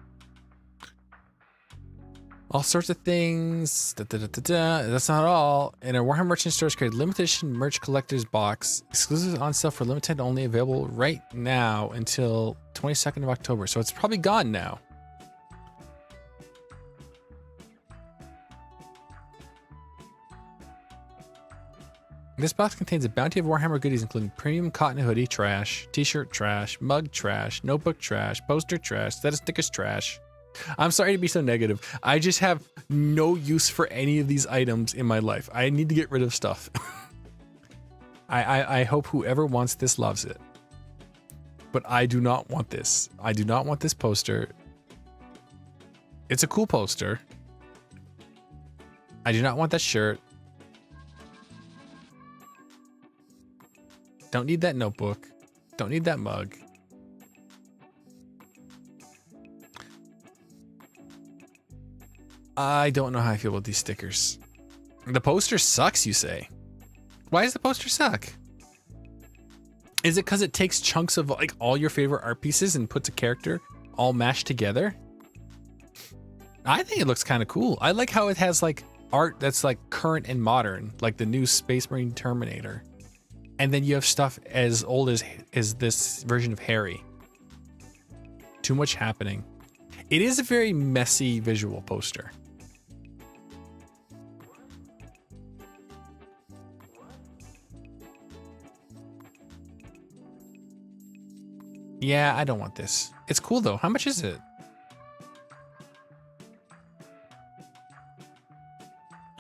All sorts of things. That's not all. In our Warhammer merchant stores, create limited edition merch collector's box. Exclusive on sale for limited only, available right now until 22nd of October. So it's probably gone now. This box contains a bounty of Warhammer goodies, including premium cotton hoodie trash, t-shirt trash, mug trash, notebook trash, poster trash, set of stickers trash. I'm sorry to be so negative. I just have no use for any of these items in my life. I need to get rid of stuff. I hope whoever wants this loves it. But I do not want this. I do not want this poster. It's a cool poster. I do not want that shirt. Don't need that notebook. Don't need that mug. I don't know how I feel about these stickers. The poster sucks, you say? Why does the poster suck? Is it because it takes chunks of like all your favorite art pieces and puts a character all mashed together? I think it looks kind of cool. I like how it has like art that's like current and modern, like the new Space Marine Terminator. And then you have stuff as old as this version of Harry. Too much happening. It is a very messy visual poster. Yeah, I don't want this. It's cool though. How much is it?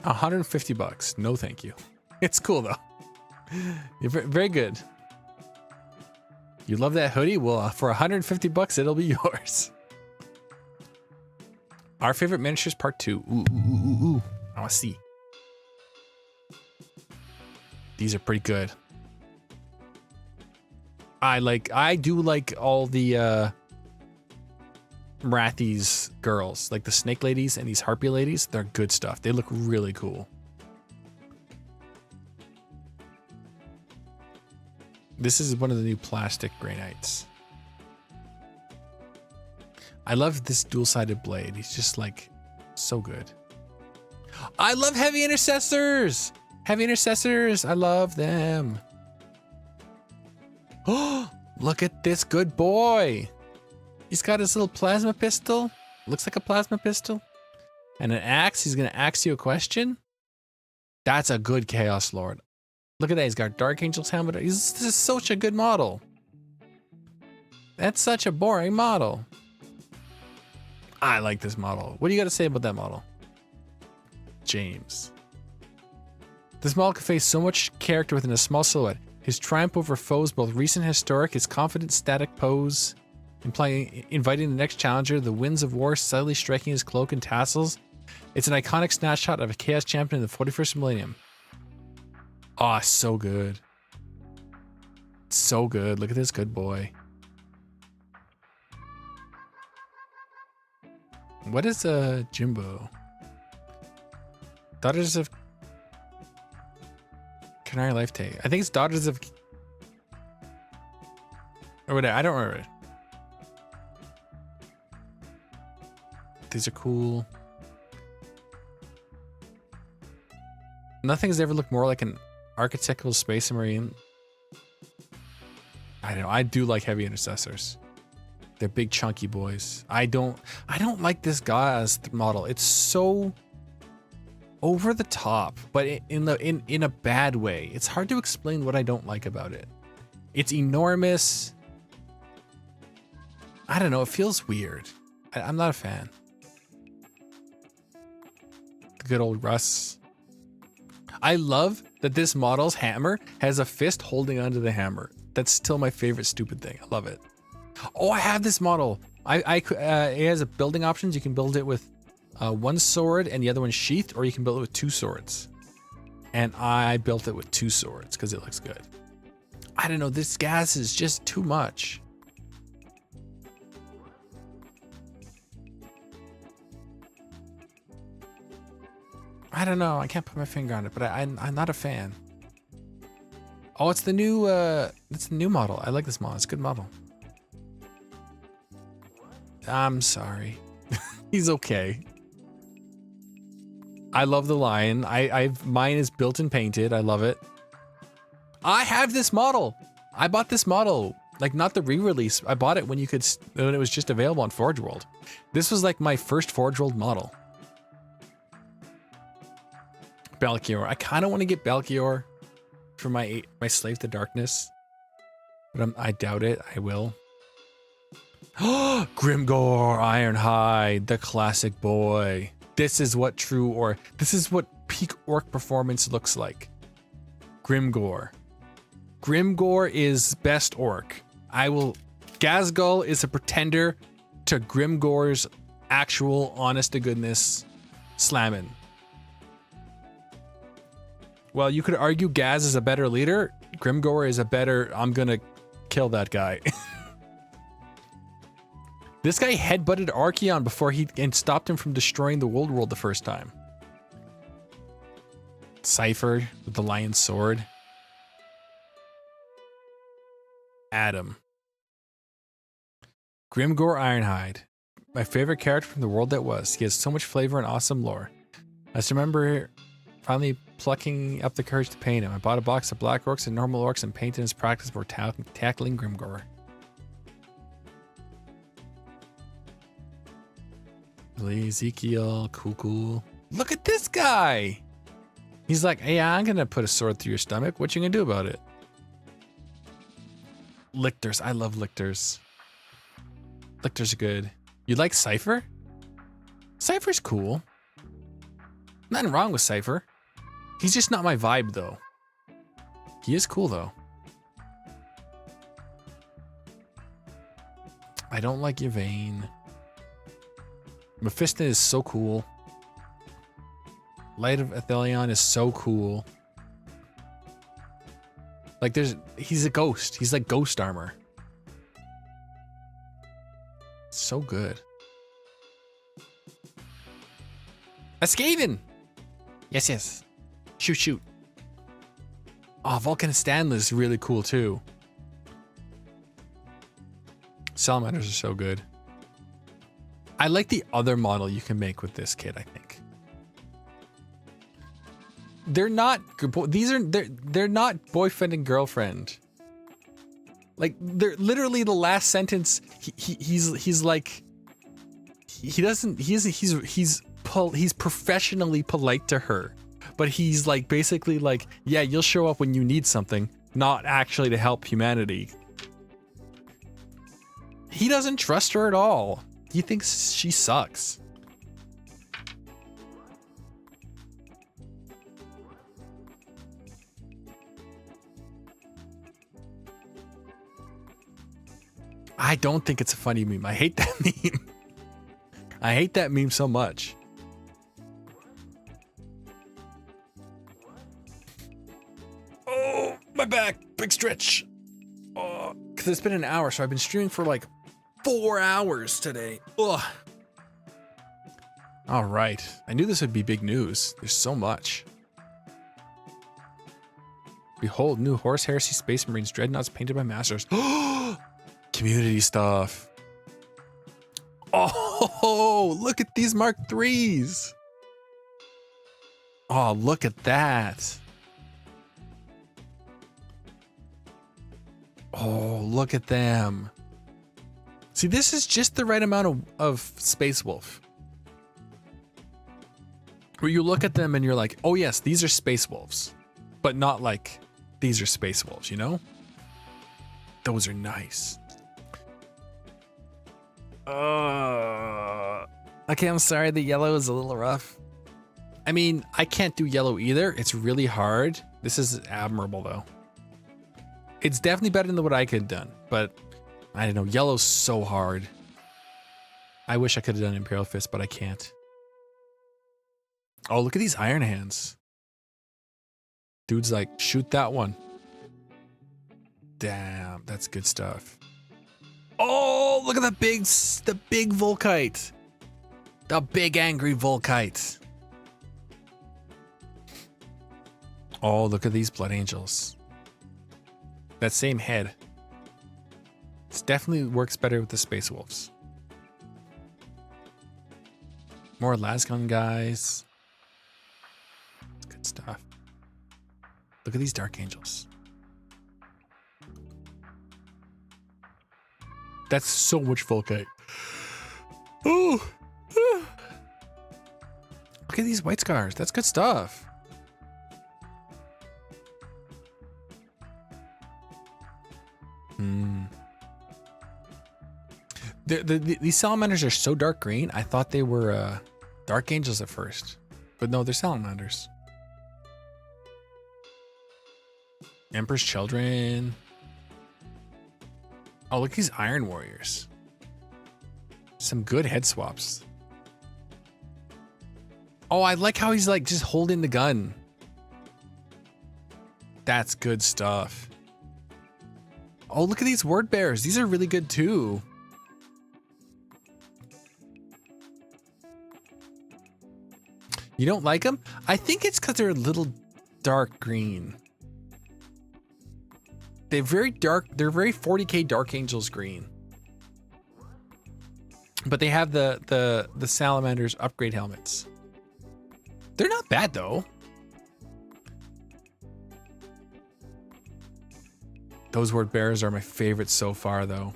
$150. No, thank you. It's cool though. You're very good. You love that hoodie? Well, for $150, it'll be yours. Our favorite miniatures part 2. Ooh. I want to see. These are pretty good. I do like all the Marathis girls, like the snake ladies and these harpy ladies. They're good stuff. They look really cool. This is one of the new plastic Grey Knights. I love this dual-sided blade. He's just like so good. I love heavy intercessors. Heavy intercessors. I love them. Oh, look at this good boy. He's got his little plasma pistol. Looks like a plasma pistol. And an axe. He's going to ask you a question. That's a good Chaos Lord. Look at that. He's got Dark Angel's helmet. This is such a good model. That's such a boring model. I like this model. What do you got to say about that model? James. This model conveys so much character within a small silhouette. His triumph over foes, both recent and historic, his confident static pose, inviting the next challenger, the winds of war subtly striking his cloak and tassels. It's an iconic snapshot of a Chaos champion in the 41st millennium. Oh, so good. So good. Look at this good boy. What is a Jimbo? Daughters of Canary Life Take. I think it's Daughters of or whatever. I don't remember it. These are cool. Nothing's ever looked more like an archetypical Space Marine. I don't know. I do like heavy intercessors. They're big chunky boys. I don't like this Gaz model. It's so over the top, but in a bad way. It's hard to explain what I don't like about it. It's enormous. I don't know, it feels weird. I'm not a fan. The good old Russ. I love that this model's hammer has a fist holding onto the hammer. That's still my favorite stupid thing. I love it. Oh, I have this model. It has a building options. You can build it with one sword and the other one sheathed, or you can build it with two swords. And I built it with two swords because it looks good. I don't know, this gas is just too much. I don't know, I can't put my finger on it, but I'm not a fan. Oh, it's the new model. I like this model. It's a good model. I'm sorry. He's okay. I love the lion. Mine is built and painted. I love it. I have this model. I bought this model, like not the re-release. I bought it when it was just available on Forge World. This was like my first Forge World model. Balkior. I kind of want to get Balkior for my Slave to Darkness, but I doubt it. I will. Grimgore Ironhide, the classic boy. This is what this is what peak orc performance looks like. Grimgore. Grimgore is best orc. Gazgul is a pretender to Grimgore's actual honest to goodness slamming. Well, you could argue Gaz is a better leader. Grimgore is a better, I'm gonna kill that guy. This guy headbutted Archeon and stopped him from destroying the old world the first time. Cypher with the lion's sword. Adam. Grimgore Ironhide. My favorite character from the world that was. He has so much flavor and awesome lore. I just remember finally plucking up the courage to paint him. I bought a box of black orcs and normal orcs and painted his practice before tackling Grimgore. Ezekiel, cool. Look at this guy. He's like, hey, I'm gonna put a sword through your stomach. What you gonna do about it? Lictors. I love lictors. Lictors are good. You like Cypher? Cypher's cool. Nothing wrong with Cypher. He's just not my vibe, though. He is cool, though. I don't like Yvain. Mephiston is so cool. Light of Athelion is so cool. Like, he's a ghost. He's like ghost armor. So good. A Skaven! Yes. Shoot. Oh, Vulcan Stanley is really cool too. Salamanders are so good. I like the other model you can make with this kit, I think. They're not they're not boyfriend and girlfriend. Like, they're literally the last sentence he's like he's professionally polite to her, but he's like basically like, yeah, you'll show up when you need something, not actually to help humanity. He doesn't trust her at all. He thinks she sucks. I don't think it's a funny meme. I hate that meme. I hate that meme so much. Oh, my back. Big stretch. Oh, because it's been an hour, so I've been streaming for like 4 hours today. Ugh. All right. I knew this would be big news. There's so much. Behold, new Horse Heresy Space Marines Dreadnoughts painted by masters. Community stuff. Oh, look at these Mark IIIs. Oh, look at that. Oh, look at them. See, this is just the right amount of Space Wolf. Where you look at them and you're like, oh yes, these are Space Wolves. But not like, these are Space Wolves, you know? Those are nice. Okay, I'm sorry, the yellow is a little rough. I mean, I can't do yellow either. It's really hard. This is admirable though. It's definitely better than what I could have done, but I don't know, yellow's so hard. I wish I could have done Imperial Fist, but I can't. Oh, look at these Iron Hands. Dude's like, shoot that one. Damn, that's good stuff. Oh, look at the big Volkite. The big angry Volkite. Oh, look at these Blood Angels. That same head. This definitely works better with the Space Wolves. More Lasgun guys. It's good stuff. Look at these Dark Angels. That's so much Volkite. Oh. Look at these White Scars. That's good stuff. These salamanders are so dark green. I thought they were Dark Angels at first. But no, they're salamanders. Emperor's Children. Oh, look at these Iron Warriors. Some good head swaps. Oh, I like how he's like just holding the gun. That's good stuff. Oh, look at these Word Bearers. These are really good too. You don't like them? I think it's because they're a little dark green. They're very dark. They're very 40k Dark Angels green. But they have the Salamanders upgrade helmets. They're not bad though. Those Word Bearers are my favorites so far though.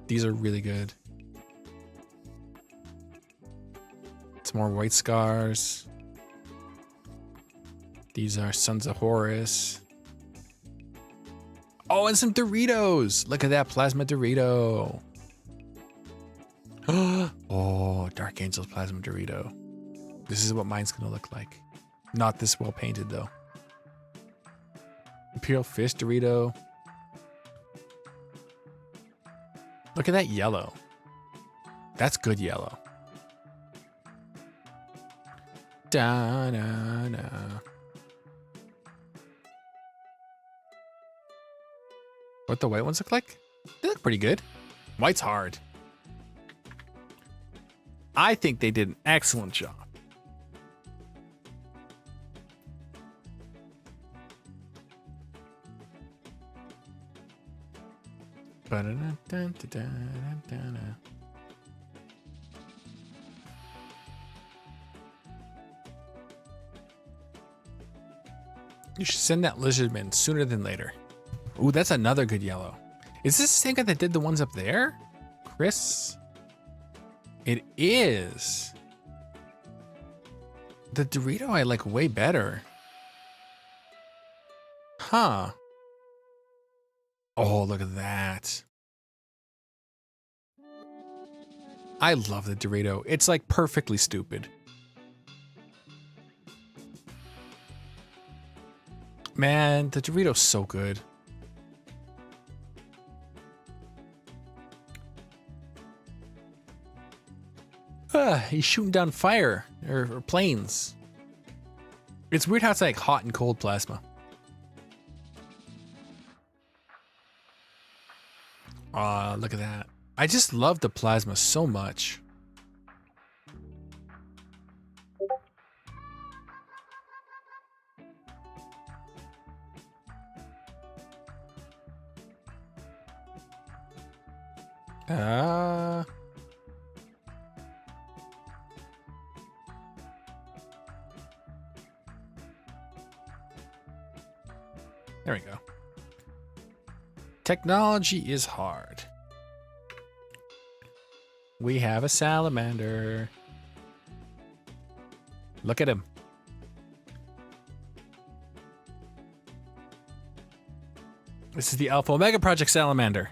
These are really good. Some more White Scars. These are Sons of Horus. Oh, and some Doritos. Look at that Plasma Dorito. Oh, Dark Angels Plasma Dorito. This is what mine's gonna look like. Not this well painted though. Imperial Fist Dorito. Look at that yellow. That's good yellow. Da, da, da. What the white ones look like? They look pretty good. White's hard. I think they did an excellent job. You should send that Lizardman sooner than later. Ooh, that's another good yellow. Is this the same guy that did the ones up there? Chris? It is. The Dorito I like way better. Huh. Oh, look at that. I love the Dorito. It's like perfectly stupid. Man, the Dorito's so good. He's shooting down fire or planes. It's weird how it's like hot and cold plasma. Look at that. I just love the plasma so much. There we go. Technology is hard. We have a salamander. Look at him. This is the Alpha Omega Project salamander.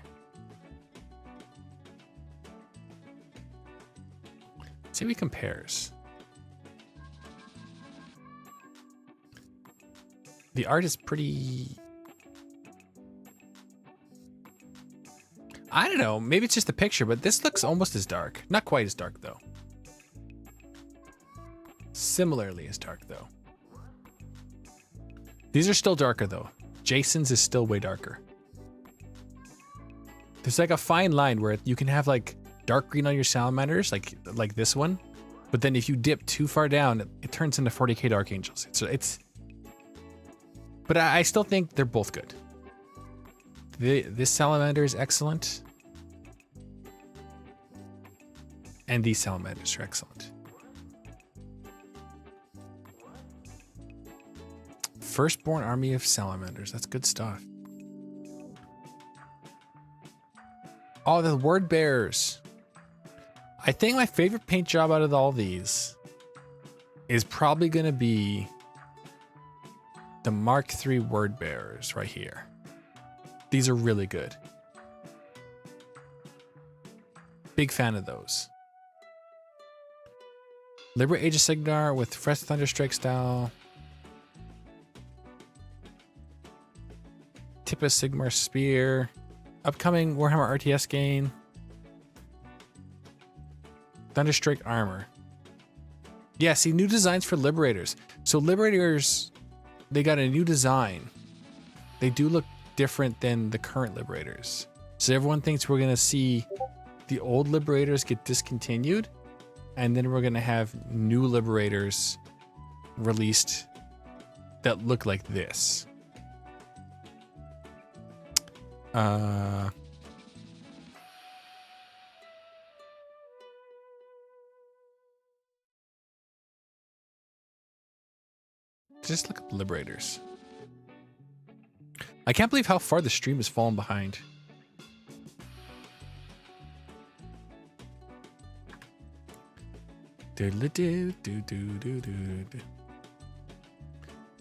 See how he compares. The art is pretty... I don't know, maybe it's just the picture, but this looks almost as dark. Not quite as dark, though. Similarly as dark, though. These are still darker, though. Jason's is still way darker. There's like a fine line where you can have like dark green on your salamanders, like this one. But then if you dip too far down, it turns into 40k Dark Angels. But I still think they're both good. This salamander is excellent. And these salamanders are excellent. Firstborn army of salamanders. That's good stuff. Oh, the word bearers. I think my favorite paint job out of all these is probably going to be the Mark III word bearers right here. These are really good. Big fan of those. Liberate Age of Signar with fresh Thunderstrike style. Tip of Sigmar Spear. Upcoming Warhammer RTS game. Thunderstrike armor. Yeah, see, new designs for Liberators. So Liberators, they got a new design. They do look different than the current Liberators. So everyone thinks we're going to see the old Liberators get discontinued, and then we're going to have new Liberators released that look like this. Just look at the Liberators. I can't believe how far the stream has fallen behind.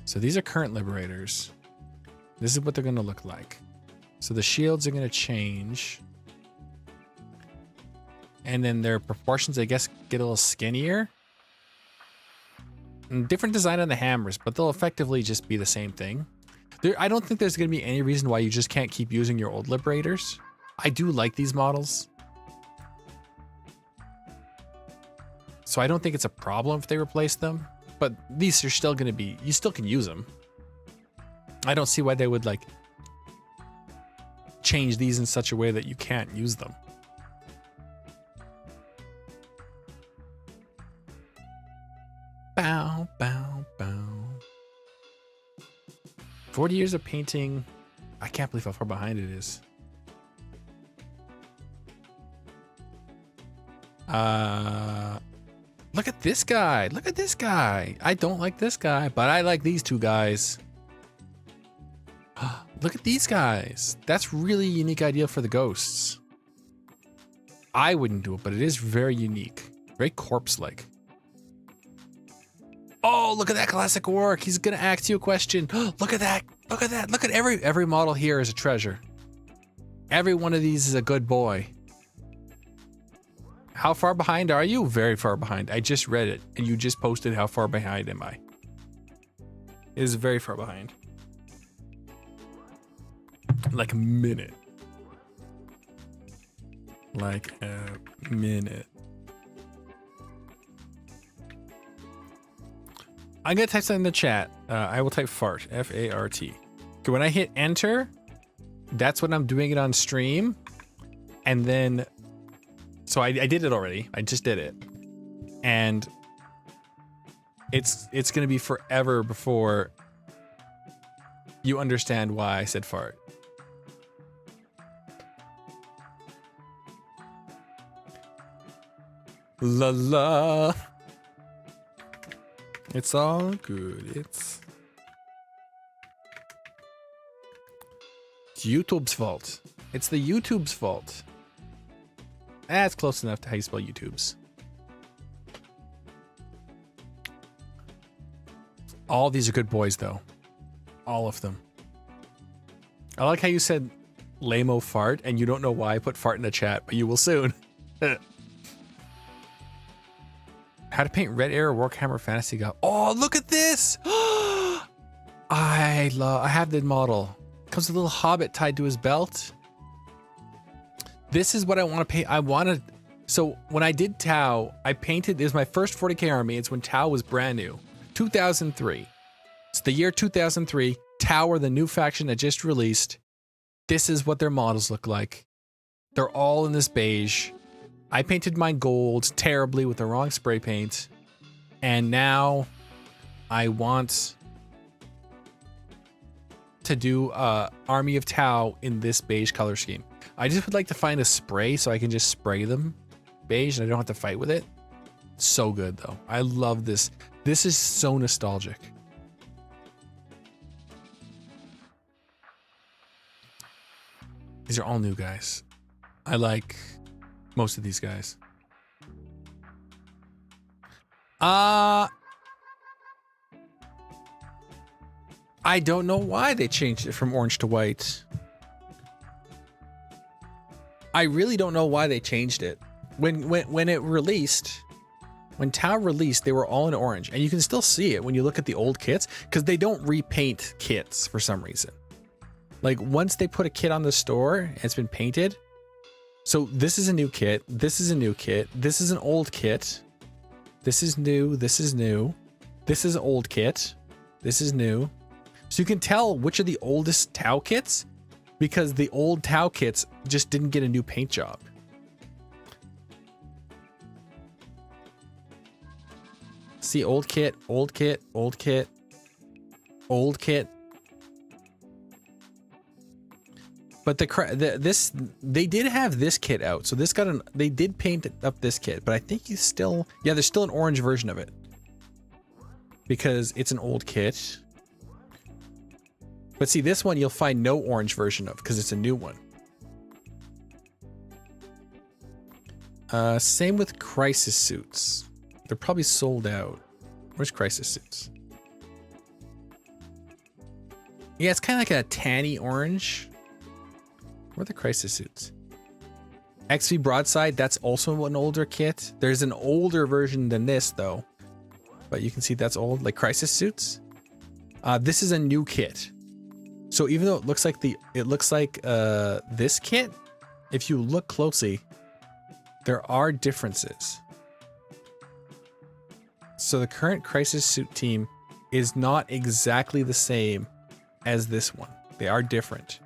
So these are current Liberators. This is what they're going to look like. So the shields are going to change. And then their proportions, I guess, get a little skinnier. And different design on the hammers, but they'll effectively just be the same thing. I don't think there's going to be any reason why you just can't keep using your old Liberators. I do like these models. So I don't think it's a problem if they replace them. But these are still going to be... You still can use them. I don't see why they would, like, change these in such a way that you can't use them. Bow, bow, bow. 40 years of painting. I can't believe how far behind it is. Look at this guy. Look at this guy. I don't like this guy, but I like these two guys. Look at these guys. That's really a unique idea for the ghosts. I wouldn't do it, but it is very unique. Very corpse-like. Oh, look at that classic work. He's gonna ask you a question. Look at that. Look at that. Look at every model here is a treasure. Every one of these is a good boy. How far behind are you? Very far behind. I just read it, and you just posted how far behind am I. It is very far behind. Like a minute. Like a minute. I'm gonna type something in the chat. I will type fart, F-A-R-T. Okay, when I hit enter, that's when I'm doing it on stream. And then, so I did it already. I just did it. And it's gonna be forever before you understand why I said fart. La la. It's all good. It's YouTube's fault. It's the YouTube's fault. That's close enough to how you spell YouTubes. All these are good boys, though. All of them. I like how you said lame-o fart, and you don't know why I put fart in the chat, but you will soon. How to paint Red Arrow Warhammer Fantasy God. Oh, look at this! I have the model. Comes with a little hobbit tied to his belt. This is what I want to paint. So when I did Tau, I painted, it was my first 40k army. It's when Tau was brand new. 2003. It's the year 2003. Tau are the new faction that just released. This is what their models look like. They're all in this beige. I painted mine gold terribly with the wrong spray paint. And now I want to do Army of Tau in this beige color scheme. I just would like to find a spray so I can just spray them beige and I don't have to fight with it. So good though. I love this. This is so nostalgic. These are all new guys. I like most of these guys. I don't know why they changed it from orange to white. I really don't know why they changed it. When it released, when Tau released, they were all in orange, and you can still see it when you look at the old kits because they don't repaint kits for some reason. Like once they put a kit on the store and it's been painted. So this is a new kit. This is a new kit. This is an old kit. This is new. This is new. This is an old kit. This is new. So you can tell which are the oldest Tau kits because the old Tau kits just didn't get a new paint job. See, old kit, old kit, old kit, old kit. But they did have this kit out. So this got they did paint up this kit, but I think you still, yeah, there's still an orange version of it because it's an old kit. But see, this one you'll find no orange version of because it's a new one. Same with crisis suits. They're probably sold out. Where's crisis suits? Yeah, it's kind of like a tanny orange. Where are the crisis suits? XV Broadside, that's also an older kit. There's an older version than this though. But you can see that's old, like crisis suits. This is a new kit. So even though it looks like this kit, if you look closely, there are differences. So the current crisis suit team is not exactly the same as this one. They are different.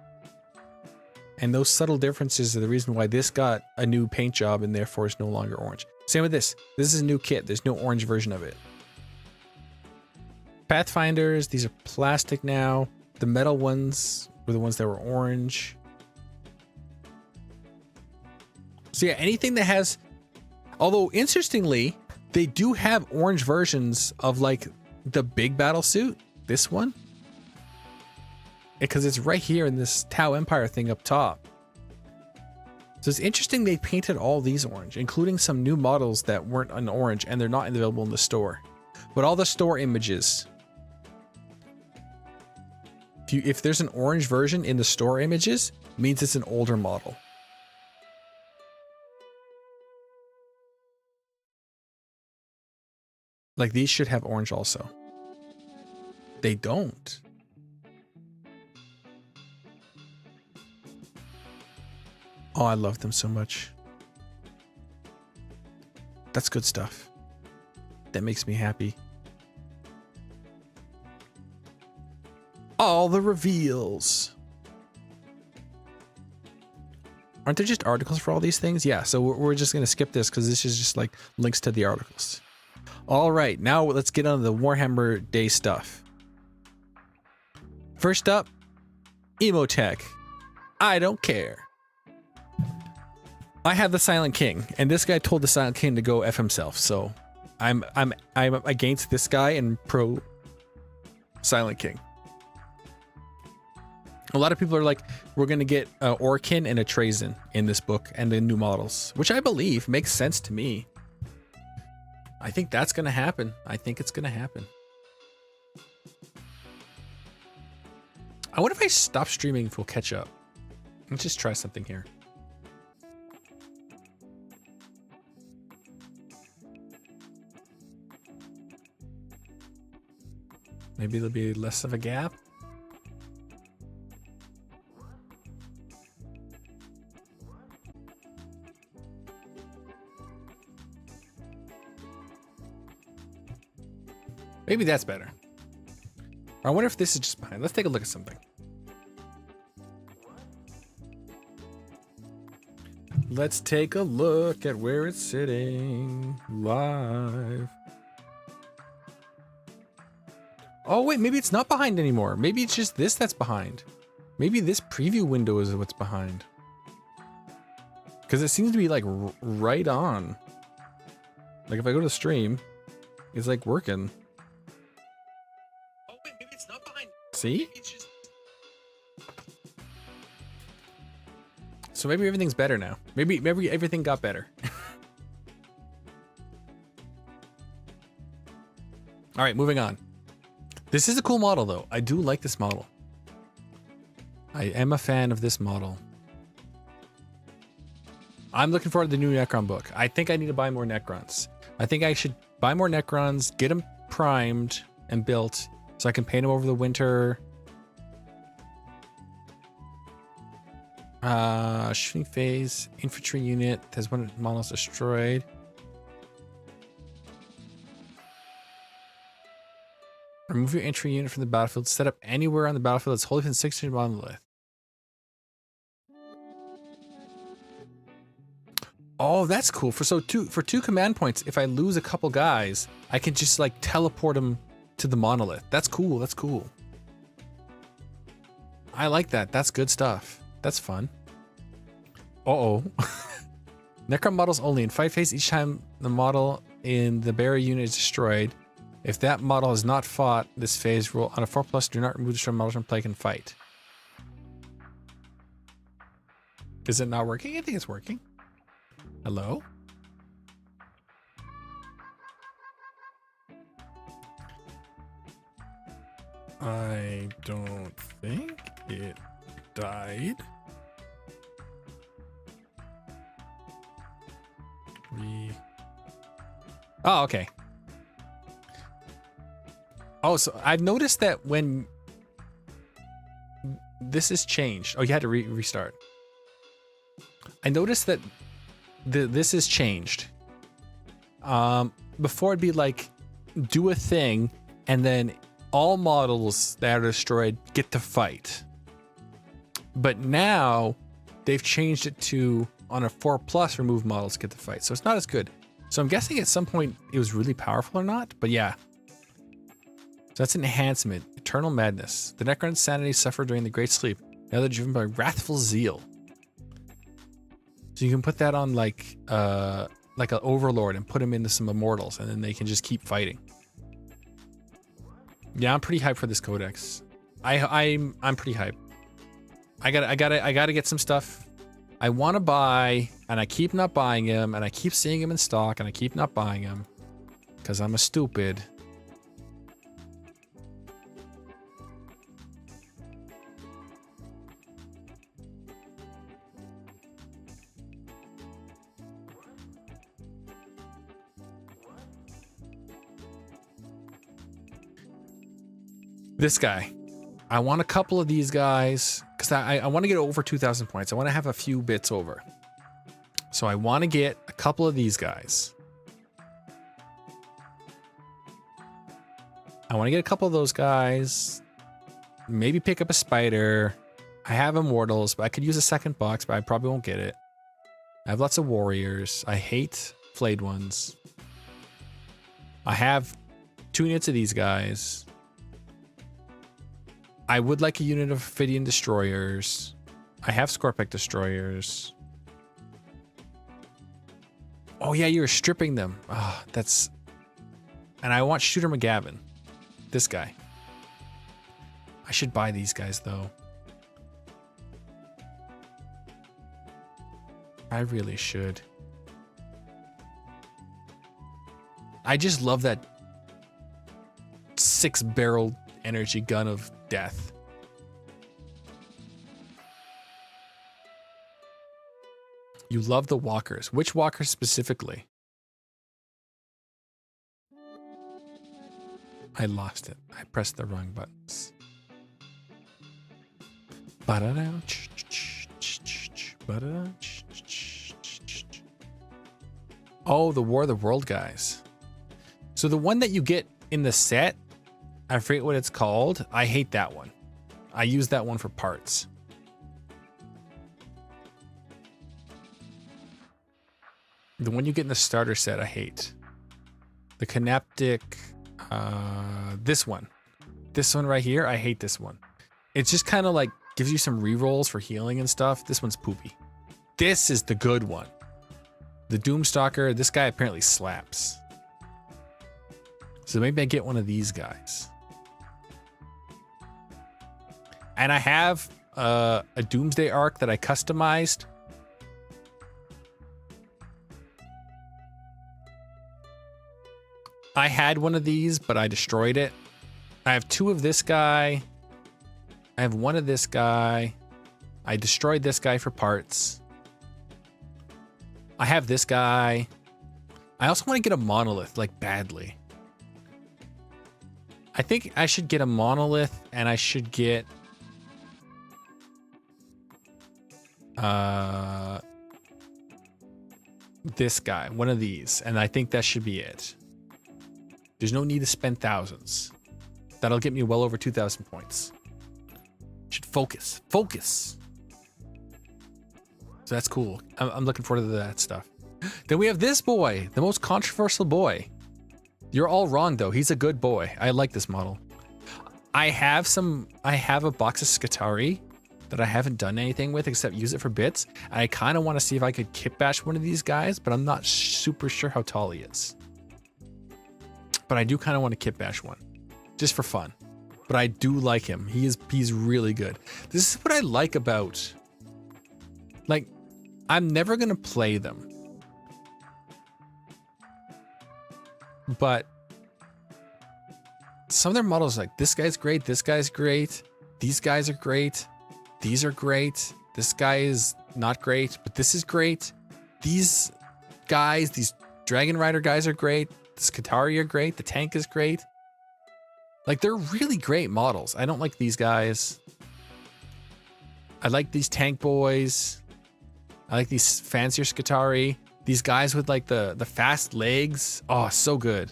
And those subtle differences are the reason why this got a new paint job and therefore is no longer orange. Same with this. This is a new kit. There's no orange version of it. Pathfinders, these are plastic now. The metal ones were the ones that were orange. So yeah, anything that has, although interestingly, they do have orange versions of like the big battle suit, this one. Because it's right here in this Tau Empire thing up top. So it's interesting they painted all these orange, including some new models that weren't in orange and they're not available in the store. But all the store images, if there's an orange version in the store images, means it's an older model. Like these should have orange also. They don't. Oh, I love them so much. That's good stuff. That makes me happy. All the reveals. Aren't there just articles for all these things? Yeah, so we're just going to skip this because this is just like links to the articles. All right, now let's get on the Warhammer Day stuff. First up, Emotech. I don't care. I have the Silent King, and this guy told the Silent King to go F himself, so I'm against this guy and pro Silent King. A lot of people are like, we're going to get Orkin and a Trazen in this book and the new models, which I believe makes sense to me. I think that's going to happen. I think it's going to happen. I wonder if I stop streaming if we'll catch up. Let's just try something here. Maybe there'll be less of a gap. Maybe that's better. I wonder if this is just behind. Let's take a look at something. Let's take a look at where it's sitting live. Oh, wait, maybe it's not behind anymore. Maybe it's just this that's behind. Maybe this preview window is what's behind. Because it seems to be like right on. Like if I go to the stream, it's like working. Oh, wait, maybe it's not behind. See? Maybe it's just... So maybe everything's better now. Maybe everything got better. All right, moving on. This is a cool model, though. I do like this model. I am a fan of this model. I'm looking forward to the new Necron book. I think I need to buy more Necrons. I think I should buy more Necrons, get them primed and built so I can paint them over the winter. Shooting phase, infantry unit has one models destroyed. Remove your entry unit from the battlefield. Set up anywhere on the battlefield that's wholly within 600 monolith. Oh, that's cool. For two command points, if I lose a couple guys, I can just like teleport them to the monolith. That's cool. That's cool. I like that. That's good stuff. That's fun. Uh-oh. Necron models only. In fight phase, each time the model in the barrier unit is destroyed, if that model has not fought this phase, roll on a 4+, do not remove destroyed models from play and fight. Is it not working? I think it's working. Hello? I don't think it died. Oh, okay. Oh, so I've noticed that when this is changed. Oh, you had to restart. I noticed that this is changed. Before it'd be like, do a thing, and then all models that are destroyed get to fight. But now they've changed it to on a 4+, remove models get to fight. So it's not as good. So I'm guessing at some point it was really powerful or not, but yeah. So that's an enhancement. Eternal Madness. The Necron's sanity suffered during the Great Sleep. Now they're driven by wrathful zeal. So you can put that on like an overlord and put him into some immortals, and then they can just keep fighting. Yeah, I'm pretty hyped for this codex. I'm pretty hyped. I gotta get some stuff I want to buy, and I keep not buying him, and I keep seeing him in stock, and I keep not buying him because I'm a stupid. This guy. I want a couple of these guys because I want to get over 2,000 points. I want to have a few bits over. So I want to get a couple of these guys. I want to get a couple of those guys. Maybe pick up a spider. I have immortals, but I could use a second box, but I probably won't get it. I have lots of warriors. I hate flayed ones. I have 2 units of these guys. I would like a unit of Ophidian destroyers. I have Scorpic destroyers. Oh yeah, you're stripping them. Oh, that's... And I want Shooter McGavin. This guy. I should buy these guys though. I really should. I just love that 6-barrel energy gun of death. You love the walkers. Which walkers specifically? I lost it. I pressed the wrong buttons. Oh, the War of the World guys. So the one that you get in the set, I forget what it's called. I hate that one. I use that one for parts. The one you get in the starter set, I hate. The Canaptic, this one right here, I hate this one. It's just kind of like gives you some rerolls for healing and stuff. This one's poopy. This is the good one. The Doomstalker, this guy apparently slaps. So maybe I get one of these guys. And I have a Doomsday Arc that I customized. I had one of these, but I destroyed it. I have 2 of this guy. I have 1 of this guy. I destroyed this guy for parts. I have this guy. I also want to get a monolith, like badly. I think I should get a monolith and I should get this guy, one of these, and I think that should be it. There's no need to spend thousands. That'll get me well over 2,000 points. Should focus. Focus. So that's cool. I'm looking forward to that stuff. Then we have this boy, the most controversial boy. You're all wrong though. He's a good boy. I like this model. I have a box of Skitarii that I haven't done anything with except use it for bits. I kind of want to see if I could kit bash one of these guys, but I'm not super sure how tall he is. But I do kind of want to kit bash one, just for fun. But I do like him. He's really good. This is what I like about, like, I'm never gonna play them, but some of their models, like this guy's great, this guy's great, these guys are great, these are great, this guy is not great, but this is great. These guys, these Dragon Rider guys are great. The Skitarii are great. The tank is great. Like, they're really great models. I don't like these guys. I like these tank boys. I like these fancier Skitarii. These guys with like the fast legs. Oh, so good.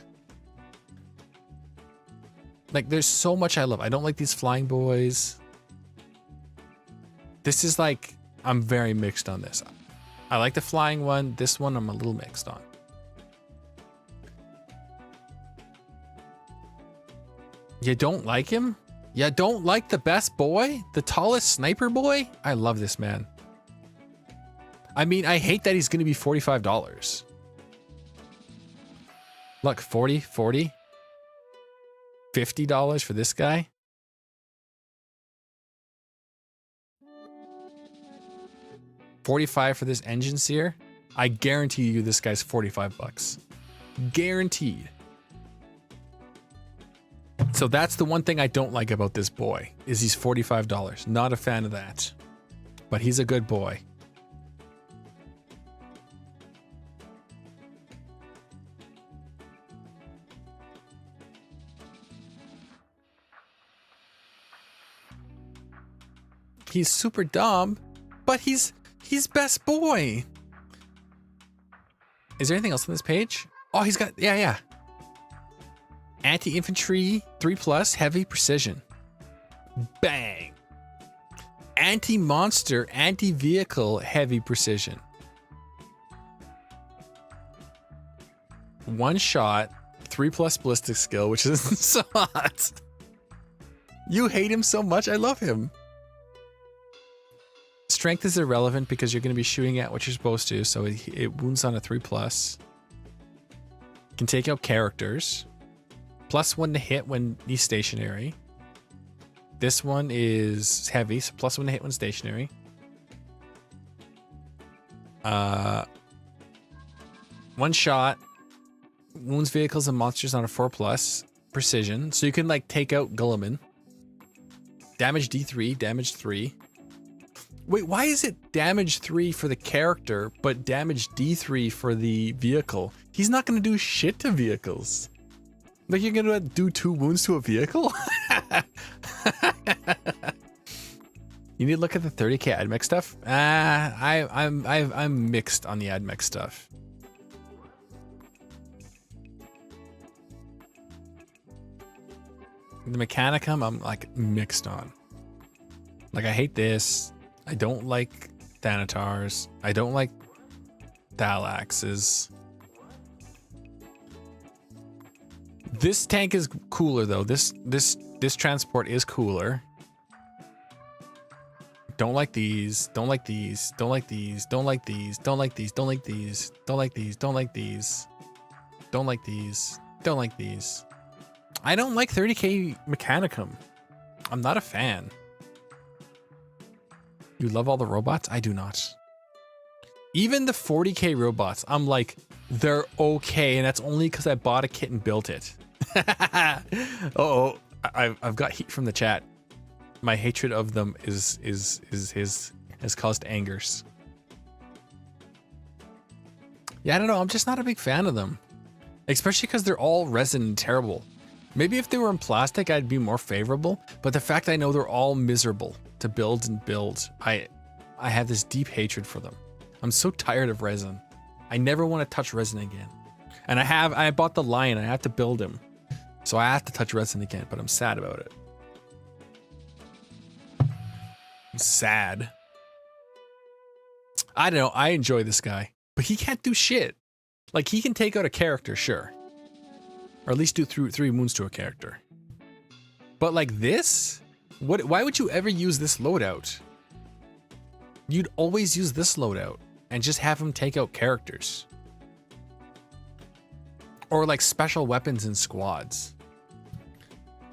Like, there's so much I love. I don't like these flying boys. This is like, I'm very mixed on this. I like the flying one. This one I'm a little mixed on. You don't like him? You don't like the best boy? The tallest sniper boy? I love this man. I mean, I hate that he's going to be $45. Look, 40, 40, $50 for this guy. $45 for this engine sear. I guarantee you this guy's $45. Guaranteed. So that's the one thing I don't like about this boy, is he's $45. Not a fan of that. But he's a good boy. He's super dumb, but he's best boy. Is there anything else on this page? Oh, he's got, yeah. Anti-infantry 3+, heavy precision. Bang. Anti-monster, anti-vehicle, heavy precision. One shot, 3+ ballistic skill, which is so hot. You hate him so much, I love him. Strength is irrelevant because you're going to be shooting at what you're supposed to, so it wounds on a 3+. Can take out characters. +1 to hit when he's stationary. This one is heavy, so +1 to hit when stationary. One shot. Wounds vehicles and monsters on a 4+ precision. So you can like take out Gulliman. Damage D3, damage 3. Wait, why is it damage 3 for the character, but damage D3 for the vehicle? He's not gonna do shit to vehicles. Like you're gonna do 2 wounds to a vehicle? You need to look at the 30k AdMech stuff. I'm mixed on the AdMech stuff. The Mechanicum, I'm like mixed on. Like I hate this. I don't like Thanatars. I don't like Thalaxes. This tank is cooler though. This transport is cooler. Don't like these. Don't like these. Don't like these. Don't like these. Don't like these. Don't like these. Don't like these. Don't like these. Don't like these. Don't like these. I don't like 30k Mechanicum. I'm not a fan. You love all the robots? I do not. Even the 40k robots, I'm like, they're okay, and that's only because I bought a kit and built it. Uh-oh, I've got heat from the chat. My hatred of them has caused angers. Yeah, I don't know. I'm just not a big fan of them, especially because they're all resin and terrible. Maybe if they were in plastic, I'd be more favorable. But the fact I know they're all miserable to build and build, I have this deep hatred for them. I'm so tired of resin. I never want to touch resin again. And I bought the lion. I have to build him, so I have to touch resin again. But I'm sad about it. I'm sad. I don't know. I enjoy this guy, but he can't do shit. Like he can take out a character, sure. Or at least do 3 wounds to a character. But like this? Why would you ever use this loadout? You'd always use this loadout and just have him take out characters. Or like special weapons in squads.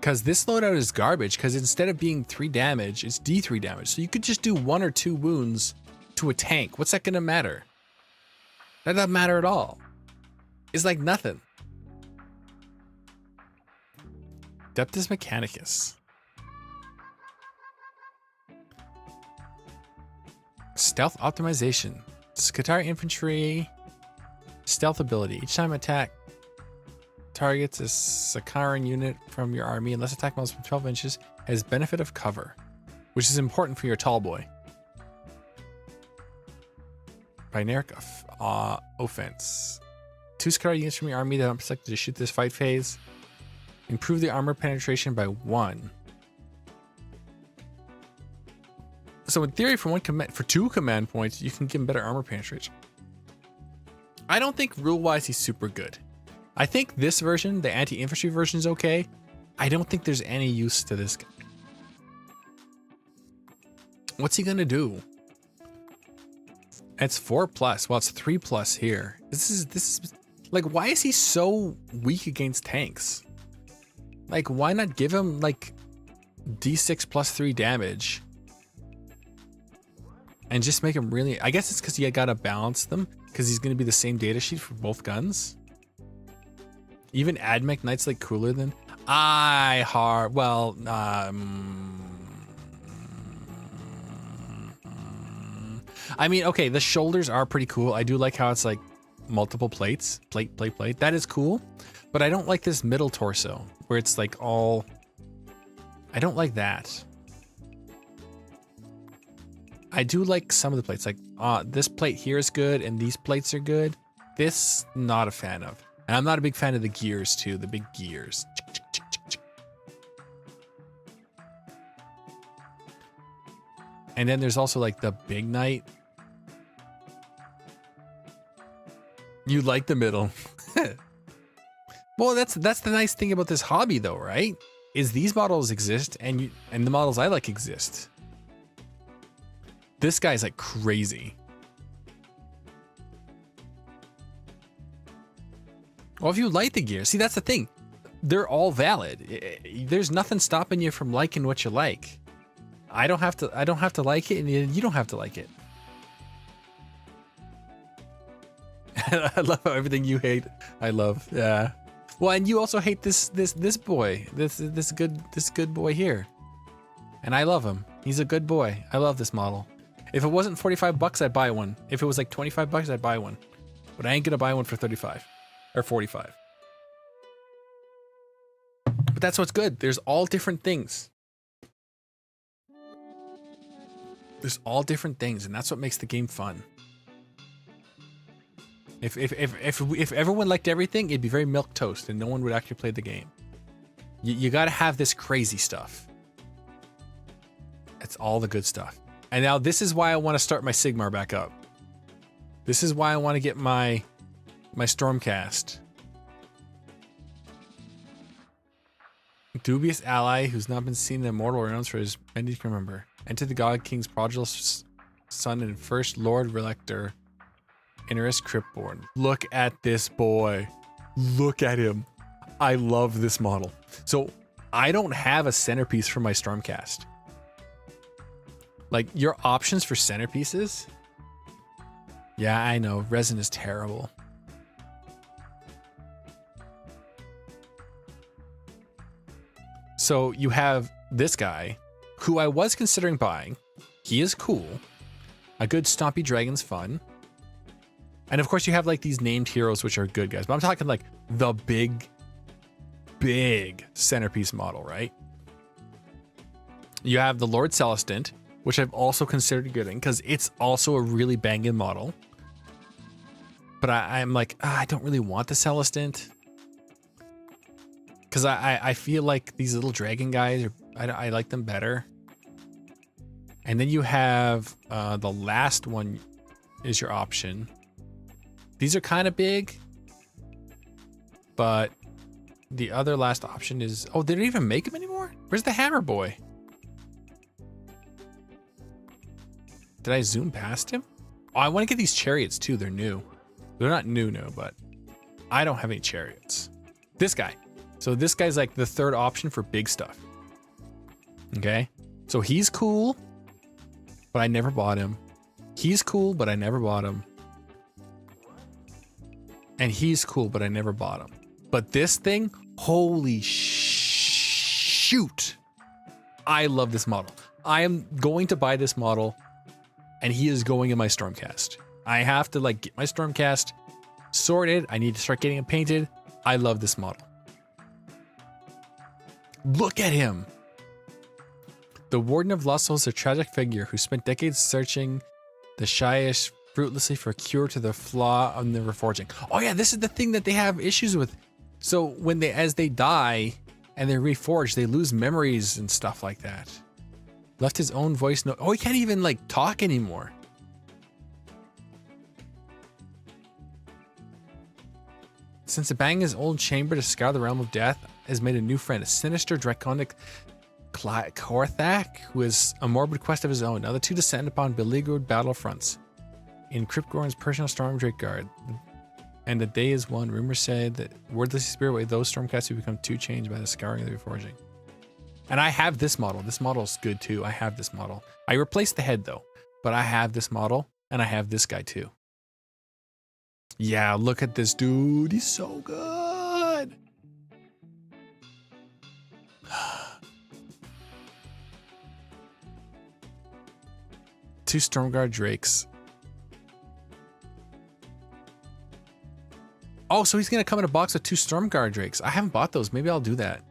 Because this loadout is garbage, because instead of being 3 damage, it's D3 damage. So you could just do 1 or 2 wounds to a tank. What's that gonna matter? That doesn't matter at all. It's like nothing. Deptus Mechanicus. Stealth optimization. Skatari infantry. Stealth ability. Each time attack targets a Sakaran unit from your army, unless attack models from 12 inches, has benefit of cover, which is important for your tall boy. Binaric offense. 2 Sakaran units from your army that are selected to shoot this fight phase. Improve the armor penetration by 1. So in theory, for 2 command points, you can give him better armor penetration. I don't think rule-wise he's super good. I think this version, the anti-infantry version, is okay. I don't think there's any use to this guy. What's he gonna do? It's 4+. Well, it's 3+ here. This is like, why is he so weak against tanks? Like, why not give him like D6 plus 3 damage and just make him really, I guess it's because you gotta balance them because he's gonna be the same data sheet for both guns. Even AdMech Knight's like cooler than I mean, okay, the shoulders are pretty cool. I do like how it's like multiple plates, plate. That is cool, but I don't like this middle torso where it's like all, I don't like that. I do like some of the plates, like this plate here is good and these plates are good. This, not a fan of. And I'm not a big fan of the gears too, the big gears. And then there's also like the big knight. You like the middle. Well, that's the nice thing about this hobby though, right? Is these models exist and the models I like exist. This guy's like crazy. Well, if you like the gear, see, that's the thing. They're all valid. There's nothing stopping you from liking what you like. I don't have to like it, and you don't have to like it. I love how everything you hate, I love. Yeah. Well, and you also hate this boy, this good boy here. And I love him. He's a good boy. I love this model. If it wasn't 45 bucks, I'd buy one. If it was like 25 bucks, I'd buy one. But I ain't gonna buy one for 35 or 45. But that's what's good. There's all different things. There's all different things, and that's what makes the game fun. If everyone liked everything, it'd be very milquetoast, and no one would actually play the game. You gotta have this crazy stuff. It's all the good stuff. And now this is why I want to start my Sigmar back up. This is why I want to get my Stormcast. Dubious ally who's not been seen in immortal realms for as many you can remember. Enter the God King's prodigal son and first Lord Relector, Innerus Cryptborn. Look at this boy. Look at him. I love this model. So I don't have a centerpiece for my Stormcast. Like, your options for centerpieces? Yeah, I know. Resin is terrible. So you have this guy, who I was considering buying. He is cool. A good Stompy Dragon's fun. And of course you have like these named heroes, which are good guys. But I'm talking like the big centerpiece model, right? You have the Lord Celestant, which I've also considered getting because it's also a really banging model. But I'm like, I don't really want the Celestant. Because I feel like these little dragon guys, I like them better. And then you have the last one is your option. These are kind of big. But the other last option is, oh, they don't even make them anymore? Where's the Hammer Boy? Did I zoom past him? Oh, I want to get these chariots too. They're new. They're not new, but I don't have any chariots. This guy. So this guy's like the third option for big stuff. Okay. So he's cool, but I never bought him. He's cool, but I never bought him. And he's cool, but I never bought him. But this thing, holy shoot. I love this model. I am going to buy this model. And he is going in my Stormcast. I have to like get my Stormcast sorted. I need to start getting it painted. I love this model. Look at him. The Warden of Lost Souls is a tragic figure who spent decades searching the Shyish fruitlessly for a cure to the flaw of the reforging. Oh yeah, this is the thing that they have issues with. So when as they die and they're reforged, they lose memories and stuff like that. Left his own voice note. Oh, he can't even like talk anymore. Since abandoning his old chamber to scour the realm of death, has made a new friend, a sinister draconic Korthak, who has a morbid quest of his own. Now the two descend upon beleaguered battlefronts in Cryptgorn's personal Stormdrake guard. And the day is one. Rumors say that wordlessly spirit away those Stormcasts who become too changed by the scouring of the reforging. And I have this model. This model's good too. I have this model. I replaced the head though, but I have this model and I have this guy too. Yeah, look at this dude. He's so good. Two Stormguard Drakes. Oh, so he's going to come in a box with two Stormguard Drakes. I haven't bought those. Maybe I'll do that.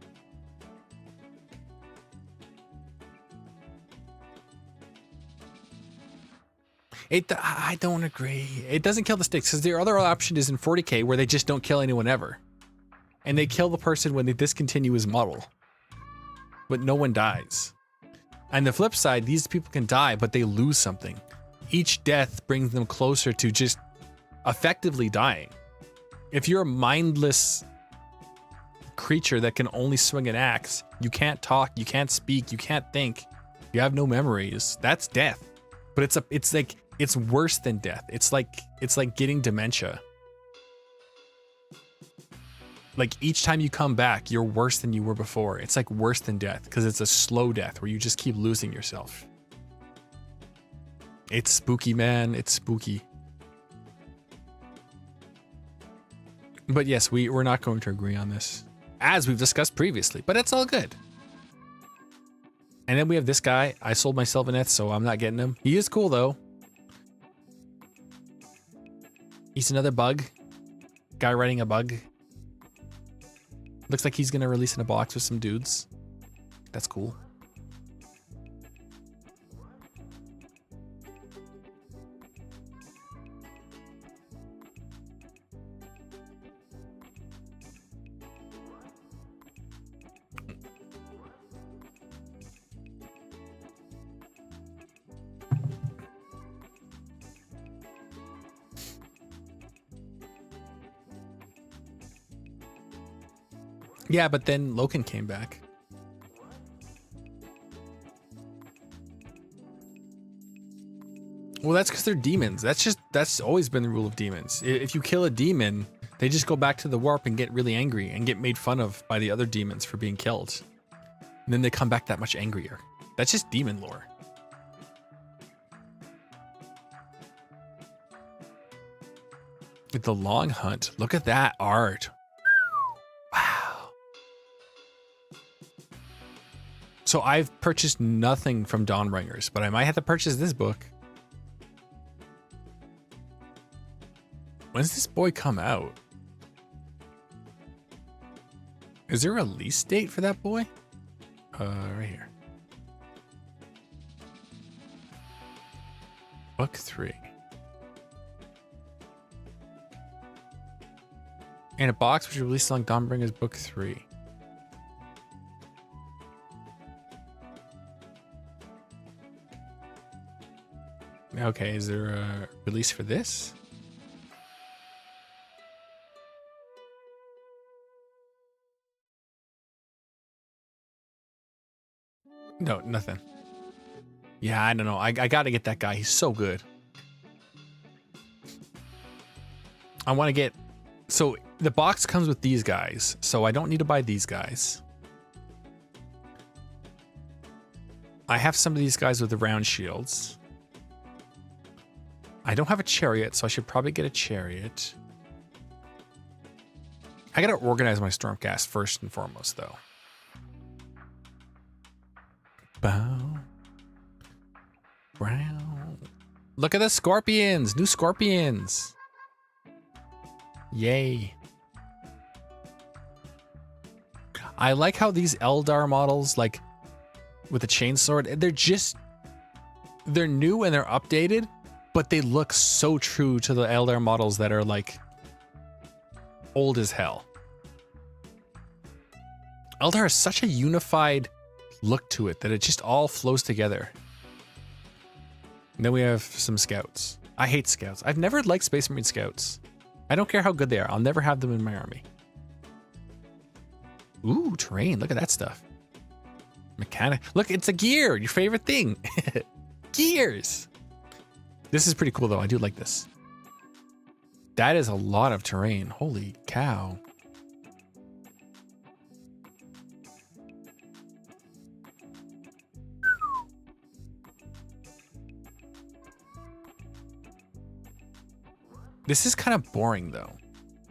I don't agree. It doesn't kill the sticks because their other option is in 40k where they just don't kill anyone ever. And they kill the person when they discontinue his model. But no one dies. On the flip side, these people can die, but they lose something. Each death brings them closer to just effectively dying. If you're a mindless creature that can only swing an axe, you can't talk, you can't speak, you can't think, you have no memories, that's death. But it's worse than death. It's like getting dementia. Like each time you come back, you're worse than you were before. It's like worse than death because it's a slow death where you just keep losing yourself. It's spooky, man. It's spooky. But yes, we're not going to agree on this, as we've discussed previously, but it's all good. And then we have this guy. I sold my Sylvaneth, so I'm not getting him. He is cool, though. He's another bug. Guy riding a bug. Looks like he's going to release in a box with some dudes. That's cool. Yeah, but then Loken came back. Well, that's because they're demons. That's always been the rule of demons. If you kill a demon, they just go back to the warp and get really angry and get made fun of by the other demons for being killed. And then they come back that much angrier. That's just demon lore. With the long hunt, look at that art. Wow. So I've purchased nothing from Dawnbringers, but I might have to purchase this book. When's this boy come out? Is there a release date for that boy? Right here. Book 3. And a box which was released along Dawnbringers Book 3. Okay, is there a release for this? No, nothing. Yeah, I don't know. I gotta get that guy. He's so good. I want to get... So the box comes with these guys, so I don't need to buy these guys. I have some of these guys with the round shields. I don't have a chariot, so I should probably get a chariot. I gotta organize my Stormcast first and foremost, though. Bow. Brown. Look at the scorpions! New scorpions! Yay. I like how these Eldar models, like with the chainsword, they're new and they're updated, but they look so true to the Eldar models that are like old as hell. Eldar has such a unified look to it that it just all flows together. And then we have some scouts. I hate scouts. I've never liked Space Marine scouts. I don't care how good they are. I'll never have them in my army. Ooh, terrain. Look at that stuff. Mechanic. Look, it's a gear. Your favorite thing. Gears. This is pretty cool, though. I do like this. That is a lot of terrain. Holy cow. This is kind of boring though.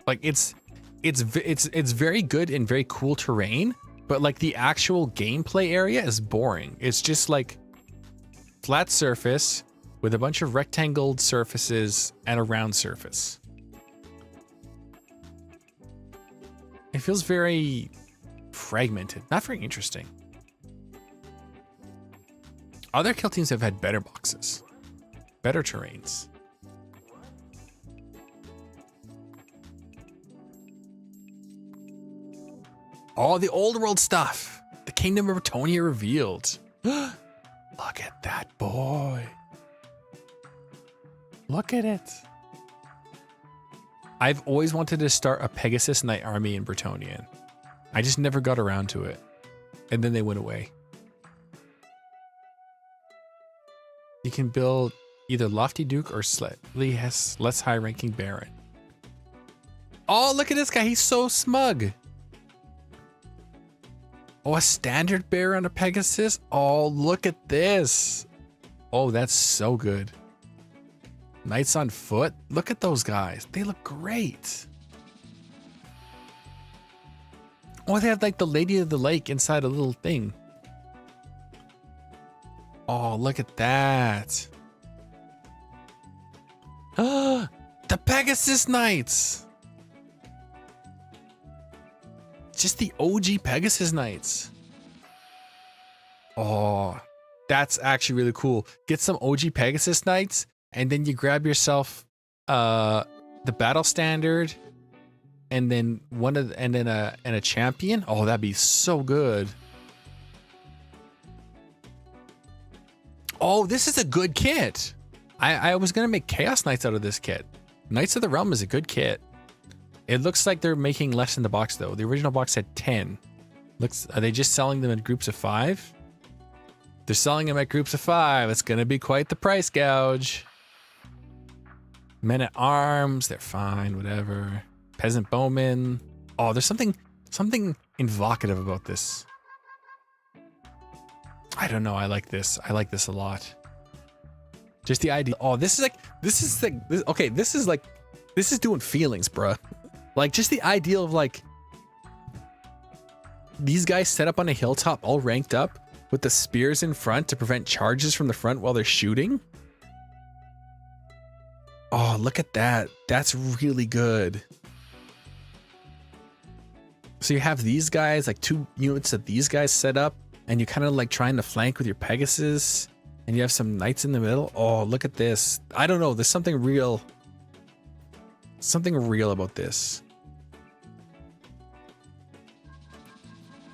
Like it's very good and very cool terrain, but like the actual gameplay area is boring. It's just like flat surface with a bunch of rectangled surfaces and a round surface. It feels very fragmented, not very interesting. Other kill teams have had better boxes, better terrains. Oh, the old world stuff. The Kingdom of Bretonia revealed. Look at that boy. Look at it. I've always wanted to start a Pegasus Knight army in Bretonian. I just never got around to it. And then they went away. You can build either Lofty Duke or slightly less high-ranking Baron. Oh, look at this guy. He's so smug. Oh, a standard bear on a Pegasus? Oh, look at this. Oh, that's so good. Knights on foot? Look at those guys. They look great. Oh, they have like the Lady of the Lake inside a little thing. Oh, look at that. The Pegasus Knights. Just the OG Pegasus Knights. Oh, that's actually really cool. Get some OG Pegasus Knights, and then you grab yourself the battle standard, and then a champion. Oh, that'd be so good. Oh, this is a good kit. I was gonna make Chaos Knights out of this kit. Knights of the Realm is a good kit. It looks like they're making less in the box though. The original box had 10. Are they just selling them in groups of 5? They're selling them at groups of 5. It's gonna be quite the price gouge. Men at Arms, they're fine, whatever. Peasant Bowmen. Oh, there's something evocative about this. I don't know. I like this. I like this a lot. Just the idea. Oh, this is doing feelings, bruh. Like just the idea of like these guys set up on a hilltop, all ranked up with the spears in front to prevent charges from the front while they're shooting. Oh, look at that. That's really good. So you have these guys, like 2 units of these guys set up, and you're kind of like trying to flank with your Pegasus, and you have some knights in the middle. Oh, look at this. I don't know. There's something real about this.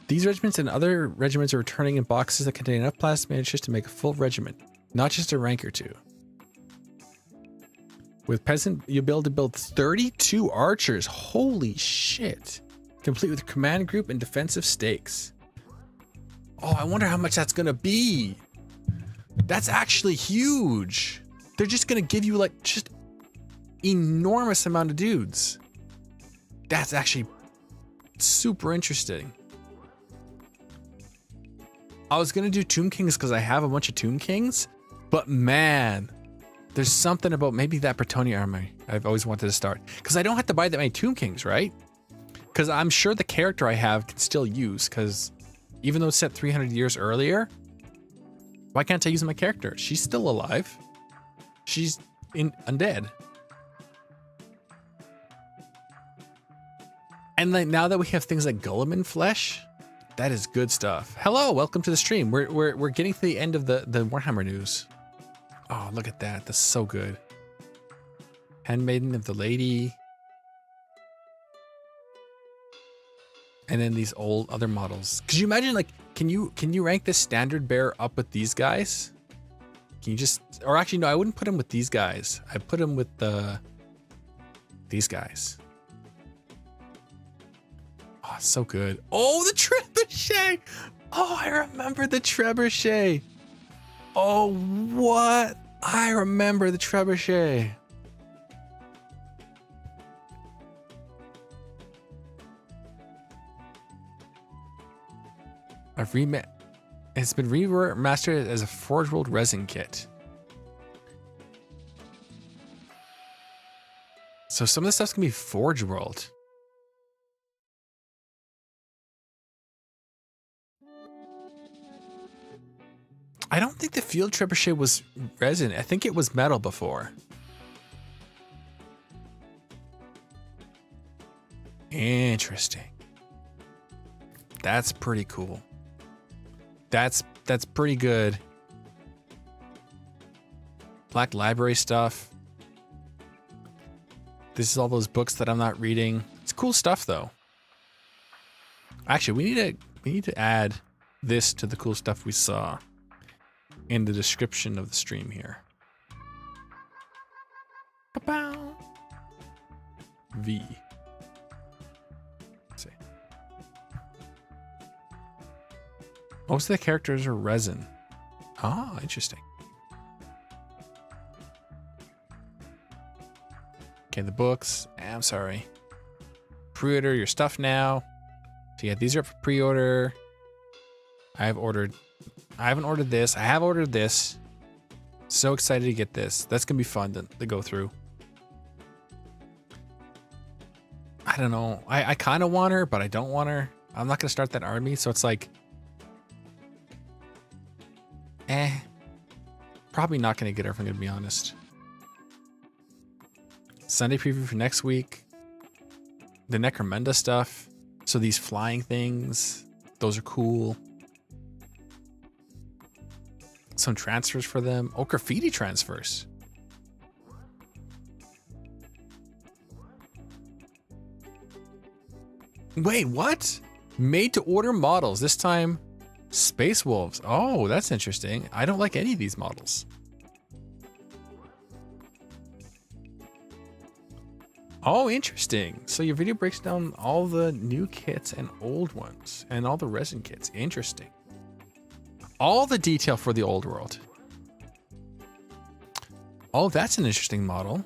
These regiments and other regiments are returning in boxes that contain enough plastic miniatures to make a full regiment, not just a rank or 2. With Peasant, you'll be able to build 32 archers. Holy shit. Complete with command group and defensive stakes. Oh, I wonder how much that's gonna be. That's actually huge. They're just gonna give you like just enormous amount of dudes. That's actually super interesting. I was gonna do Tomb Kings because I have a bunch of Tomb Kings, but man, there's something about maybe that Bretonnia army I've always wanted to start. Because I don't have to buy that many Tomb Kings, right? Because I'm sure the character I have can still use, because even though it's set 300 years earlier, why can't I use my character? She's still alive. She's undead. And like now that we have things like Gulliman flesh, that is good stuff. Hello, welcome to the stream. We're getting to the end of the Warhammer news. Oh, look at that. That's so good. Handmaiden of the Lady. And then these old other models. Could you imagine, like, can you rank this standard bearer up with these guys? Can you just, or actually no, I wouldn't put him with these guys. I'd put him with these guys. Oh, so good. Oh, the trebuchet. Oh, I remember the trebuchet. Oh, what? I remember the trebuchet. It's been remastered as a Forge World resin kit. So some of the stuff's gonna be Forge World. I don't think the field trebuchet was resin. I think it was metal before. Interesting. That's pretty cool. That's pretty good. Black Library stuff. This is all those books that I'm not reading. It's cool stuff though. Actually, we need to add this to the cool stuff we saw in the description of the stream here. Ba-bow. V. Let's see. Most of the characters are resin. Ah, interesting. Okay, the books. I'm sorry. Pre-order your stuff now. So yeah, these are up for pre-order. I haven't ordered this. I have ordered this. So excited to get this. That's gonna be fun to go through. I don't know. I kind of want her, but I don't want her. I'm not gonna start that army, so it's like, probably not gonna get everything, to be honest. Sunday preview for next week. The Necromunda stuff. So these flying things, those are cool. Some transfers for them. Oh, graffiti transfers. Wait, what? Made to order models. This time, Space Wolves. Oh, that's interesting. I don't like any of these models. Oh, interesting. So your video breaks down all the new kits and old ones and all the resin kits. Interesting. All the detail for the old world. Oh, that's an interesting model.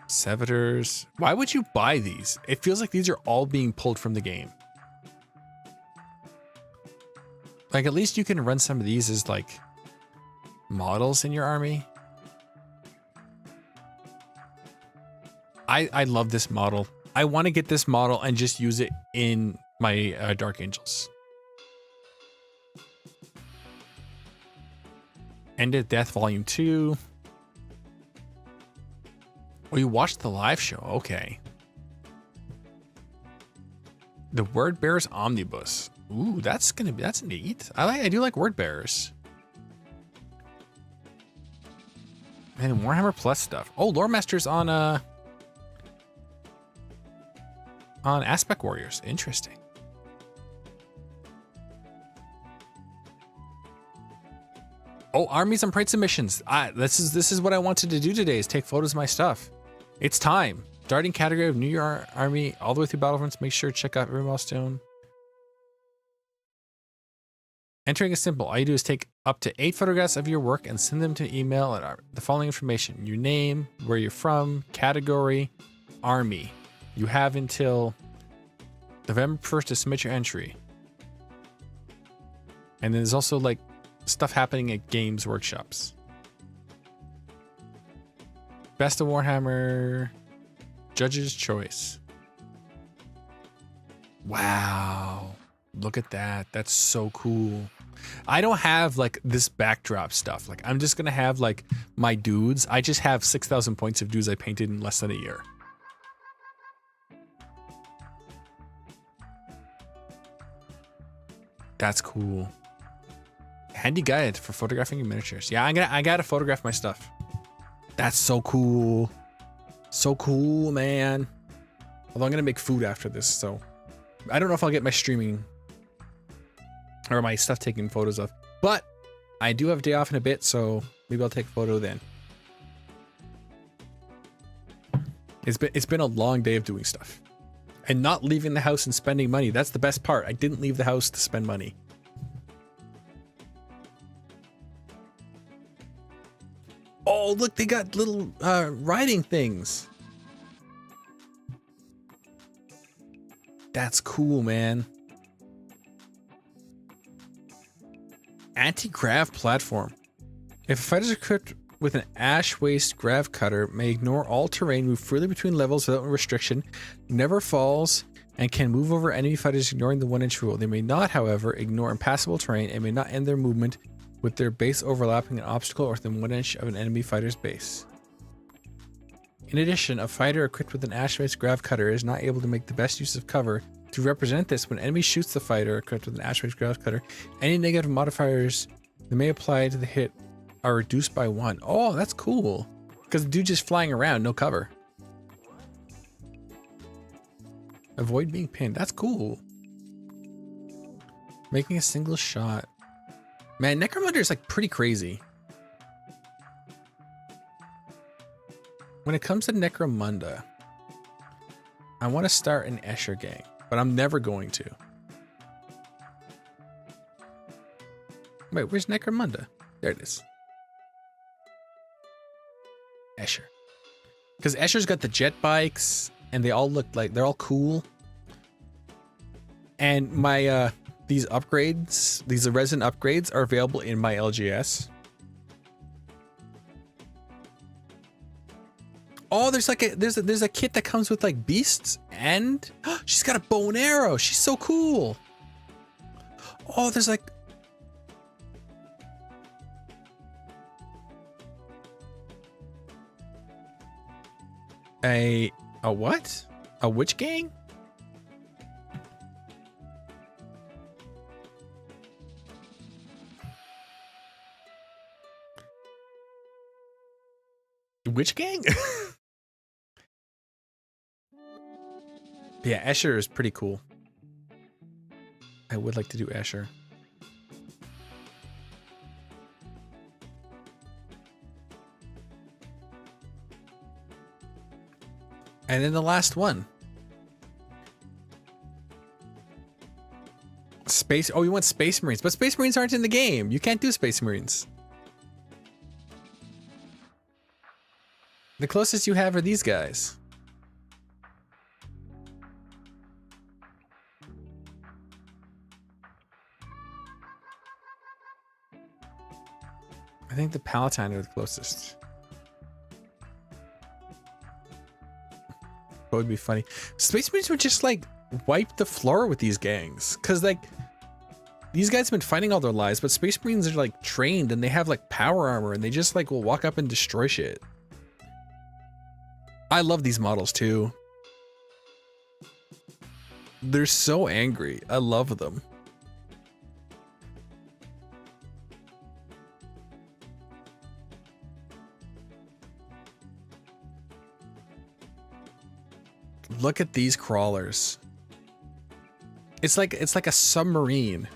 Servitors. Why would you buy these? It feels like these are all being pulled from the game. Like, at least you can run some of these as like models in your army. I love this model. I want to get this model and just use it in my Dark Angels. Ended Death Volume 2. Oh, you watched the live show. Okay. The Word Bearers Omnibus. Ooh, that's neat. I do like Word Bearers. And Warhammer Plus stuff. Oh, Lore Masters on Aspect Warriors. Interesting. Oh, armies and pride submissions. This is what I wanted to do today, is take photos of my stuff. It's time. Starting category of New Year Army all the way through Battlefronts. Make sure to check out every milestone. Entering is simple. All you do is take up to 8 photographs of your work and send them to email at the following information: your name, where you're from, category, army. You have until November 1st to submit your entry. And then there's also like stuff happening at games workshops. Best of Warhammer, Judge's Choice. Wow. Look at that. That's so cool. I don't have like this backdrop stuff. Like, I'm just going to have like my dudes. I just have 6,000 points of dudes I painted in less than a year. That's cool. Handy guide for photographing your miniatures. Yeah, I gotta photograph my stuff. That's so cool. So cool, man. Although I'm gonna make food after this, so I don't know if I'll get my streaming or my stuff taken photos of. But I do have a day off in a bit, so maybe I'll take a photo then. It's been a long day of doing stuff. And not leaving the house and spending money. That's the best part. I didn't leave the house to spend money. Oh, look, they got little riding things. That's cool, man. Anti-grav platform. If a fighter is equipped with an ash waste grav cutter, may ignore all terrain, move freely between levels without restriction, never falls, and can move over enemy fighters ignoring the 1-inch rule. They may not, however, ignore impassable terrain and may not end their movement with their base overlapping an obstacle or within 1 inch of an enemy fighter's base. In addition, a fighter equipped with an ash waste grav cutter is not able to make the best use of cover. To represent this, when an enemy shoots the fighter equipped with an ash waste grav cutter, any negative modifiers that may apply to the hit are reduced by 1. Oh, that's cool. Because the dude's just flying around, no cover. Avoid being pinned. That's cool. Making a single shot. Man, Necromunda is like pretty crazy. When it comes to Necromunda, I want to start an Escher gang, but I'm never going to. Wait, where's Necromunda? There it is. Escher. Because Escher's got the jet bikes and they all look like they're all cool. And my these upgrades, these resin upgrades are available in my LGS. Oh, there's like there's a kit that comes with like beasts and she's got a bow and arrow. She's so cool. Oh, there's like a what? A witch gang? Witch gang? Yeah, Escher is pretty cool. I would like to do Escher. And then the last one. Space. Oh, you want Space Marines, but Space Marines aren't in the game. You can't do Space Marines. The closest you have are these guys. I think the Palatine are the closest. That would be funny. Space Marines would just like wipe the floor with these gangs. Cause like these guys have been fighting all their lives, but Space Marines are like trained and they have like power armor and they just like will walk up and destroy shit. I love these models too. They're so angry. I love them. Look at these crawlers. It's like a submarine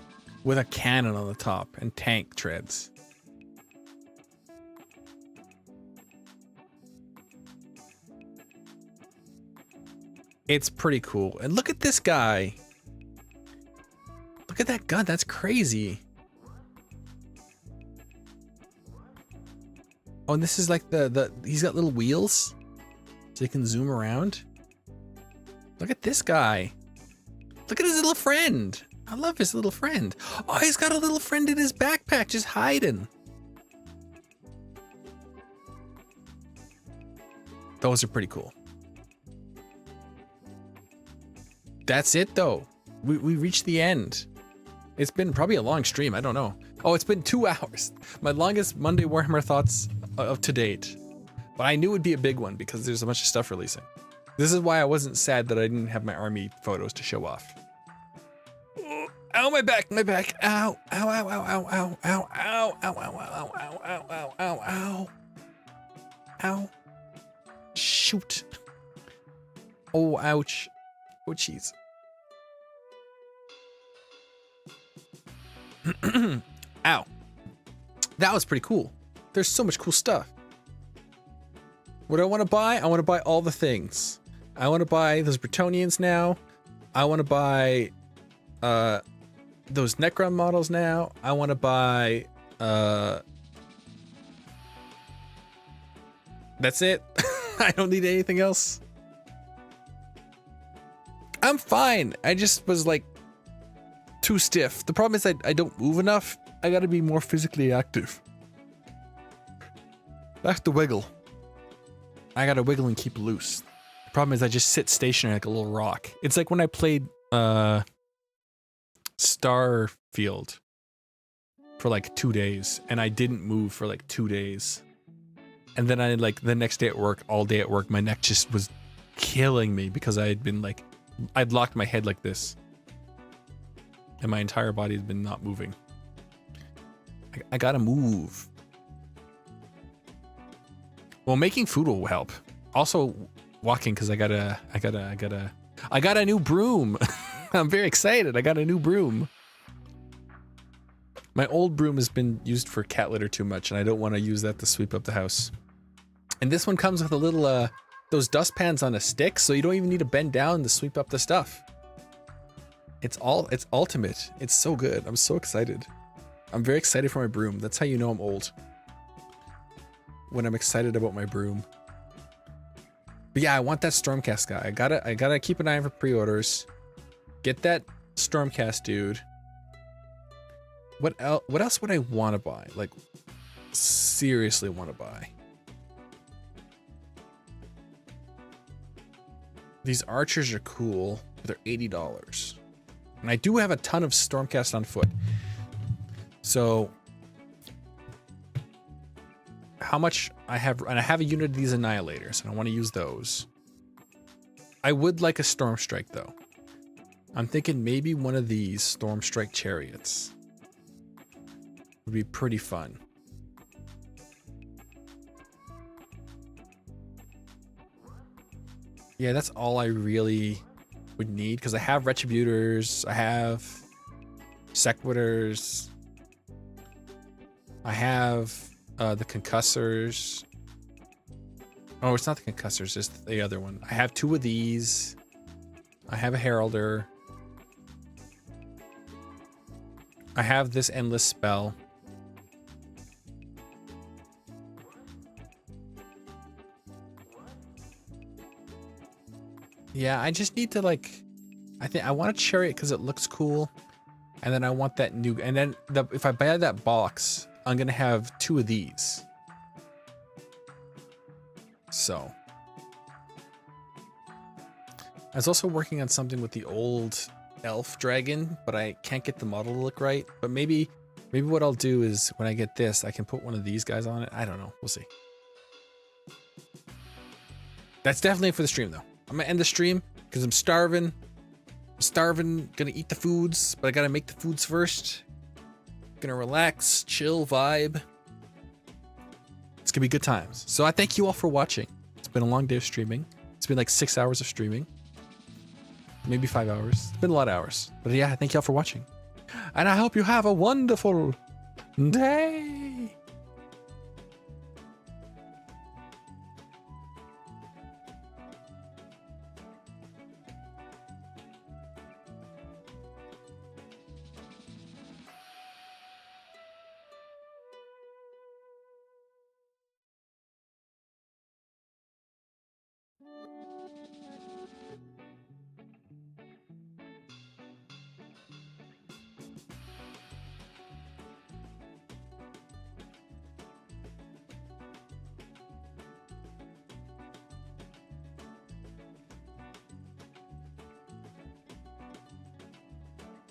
with a cannon on the top and tank treads. It's pretty cool. And look at this guy. Look at that gun. That's crazy. Oh, and this is like he's got little wheels so he can zoom around. Look at this guy. Look at his little friend. I love his little friend. Oh, he's got a little friend in his backpack just hiding. Those are pretty cool. That's it though. We reached the end. It's been probably a long stream. I don't know. Oh, it's been 2 hours. My longest Monday Warhammer thoughts of to date. But I knew it would be a big one because there's a bunch of stuff releasing. This is why I wasn't sad that I didn't have my army photos to show off. Oh, ow, my back, my back. Ow, ow, ow, ow, ow, ow, ow, ow, ow, ow, ow, ow, ow, ow, ow, ow. Ow. Shoot. Oh, ouch. Oh, jeez. Ow. That was pretty cool. There's so much cool stuff. What do I want to buy? I want to buy all the things. I want to buy those Bretonians now. I want to buy those Necron models now. I want to buy that's it. I don't need anything else. I'm fine. I just was like too stiff. The problem is I don't move enough. I gotta be more physically active. I have to wiggle. I gotta wiggle and keep loose. The problem is I just sit stationary like a little rock. It's like when I played Starfield for like 2 days and I didn't move for like 2 days. And then I like the next day at work, all day at work, my neck just was killing me because I had been like, I'd locked my head like this. And my entire body had been not moving. I gotta move. Well, making food will help. Also, walking because I got a new broom. I'm very excited. I got a new broom. My old broom has been used for cat litter too much, and I don't want to use that to sweep up the house. And this one comes with a little those dustpans on a stick, so you don't even need to bend down to sweep up the stuff. It's ultimate. It's so good. I'm so excited. I'm very excited for my broom. That's how you know I'm old. When I'm excited about my broom. But yeah, I want that Stormcast guy. I gotta keep an eye on for pre-orders. Get that Stormcast dude. What else would I want to buy? Like, seriously want to buy. These archers are cool, but they're $80. And I do have a ton of Stormcast on foot. So how much I have, and I have a unit of these Annihilators, and I want to use those. I would like a Storm Strike though. I'm thinking maybe one of these Storm Strike Chariots would be pretty fun. Yeah, that's all I really would need, because I have Retributors, I have Sequitors, I have the Concussors. Oh, it's not the Concussors, it's the other one. I have 2 of these. I have a Heralder. I have this Endless Spell. Yeah, I just need to like, I think I want a Chariot because it looks cool. And then I want that new, and then if I buy that box, I'm going to have 2 of these. So. I was also working on something with the old elf dragon, but I can't get the model to look right. But maybe what I'll do is when I get this, I can put one of these guys on it. I don't know. We'll see. That's definitely for the stream though. I'm gonna end the stream because I'm starving. I'm starving, gonna eat the foods, but I gotta make the foods first. Gonna relax, chill, vibe. It's gonna be good times. So I thank you all for watching. It's been a long day of streaming. It's been like 6 hours of streaming. Maybe 5 hours. It's been a lot of hours. But yeah, thank you all for watching. And I hope you have a wonderful day.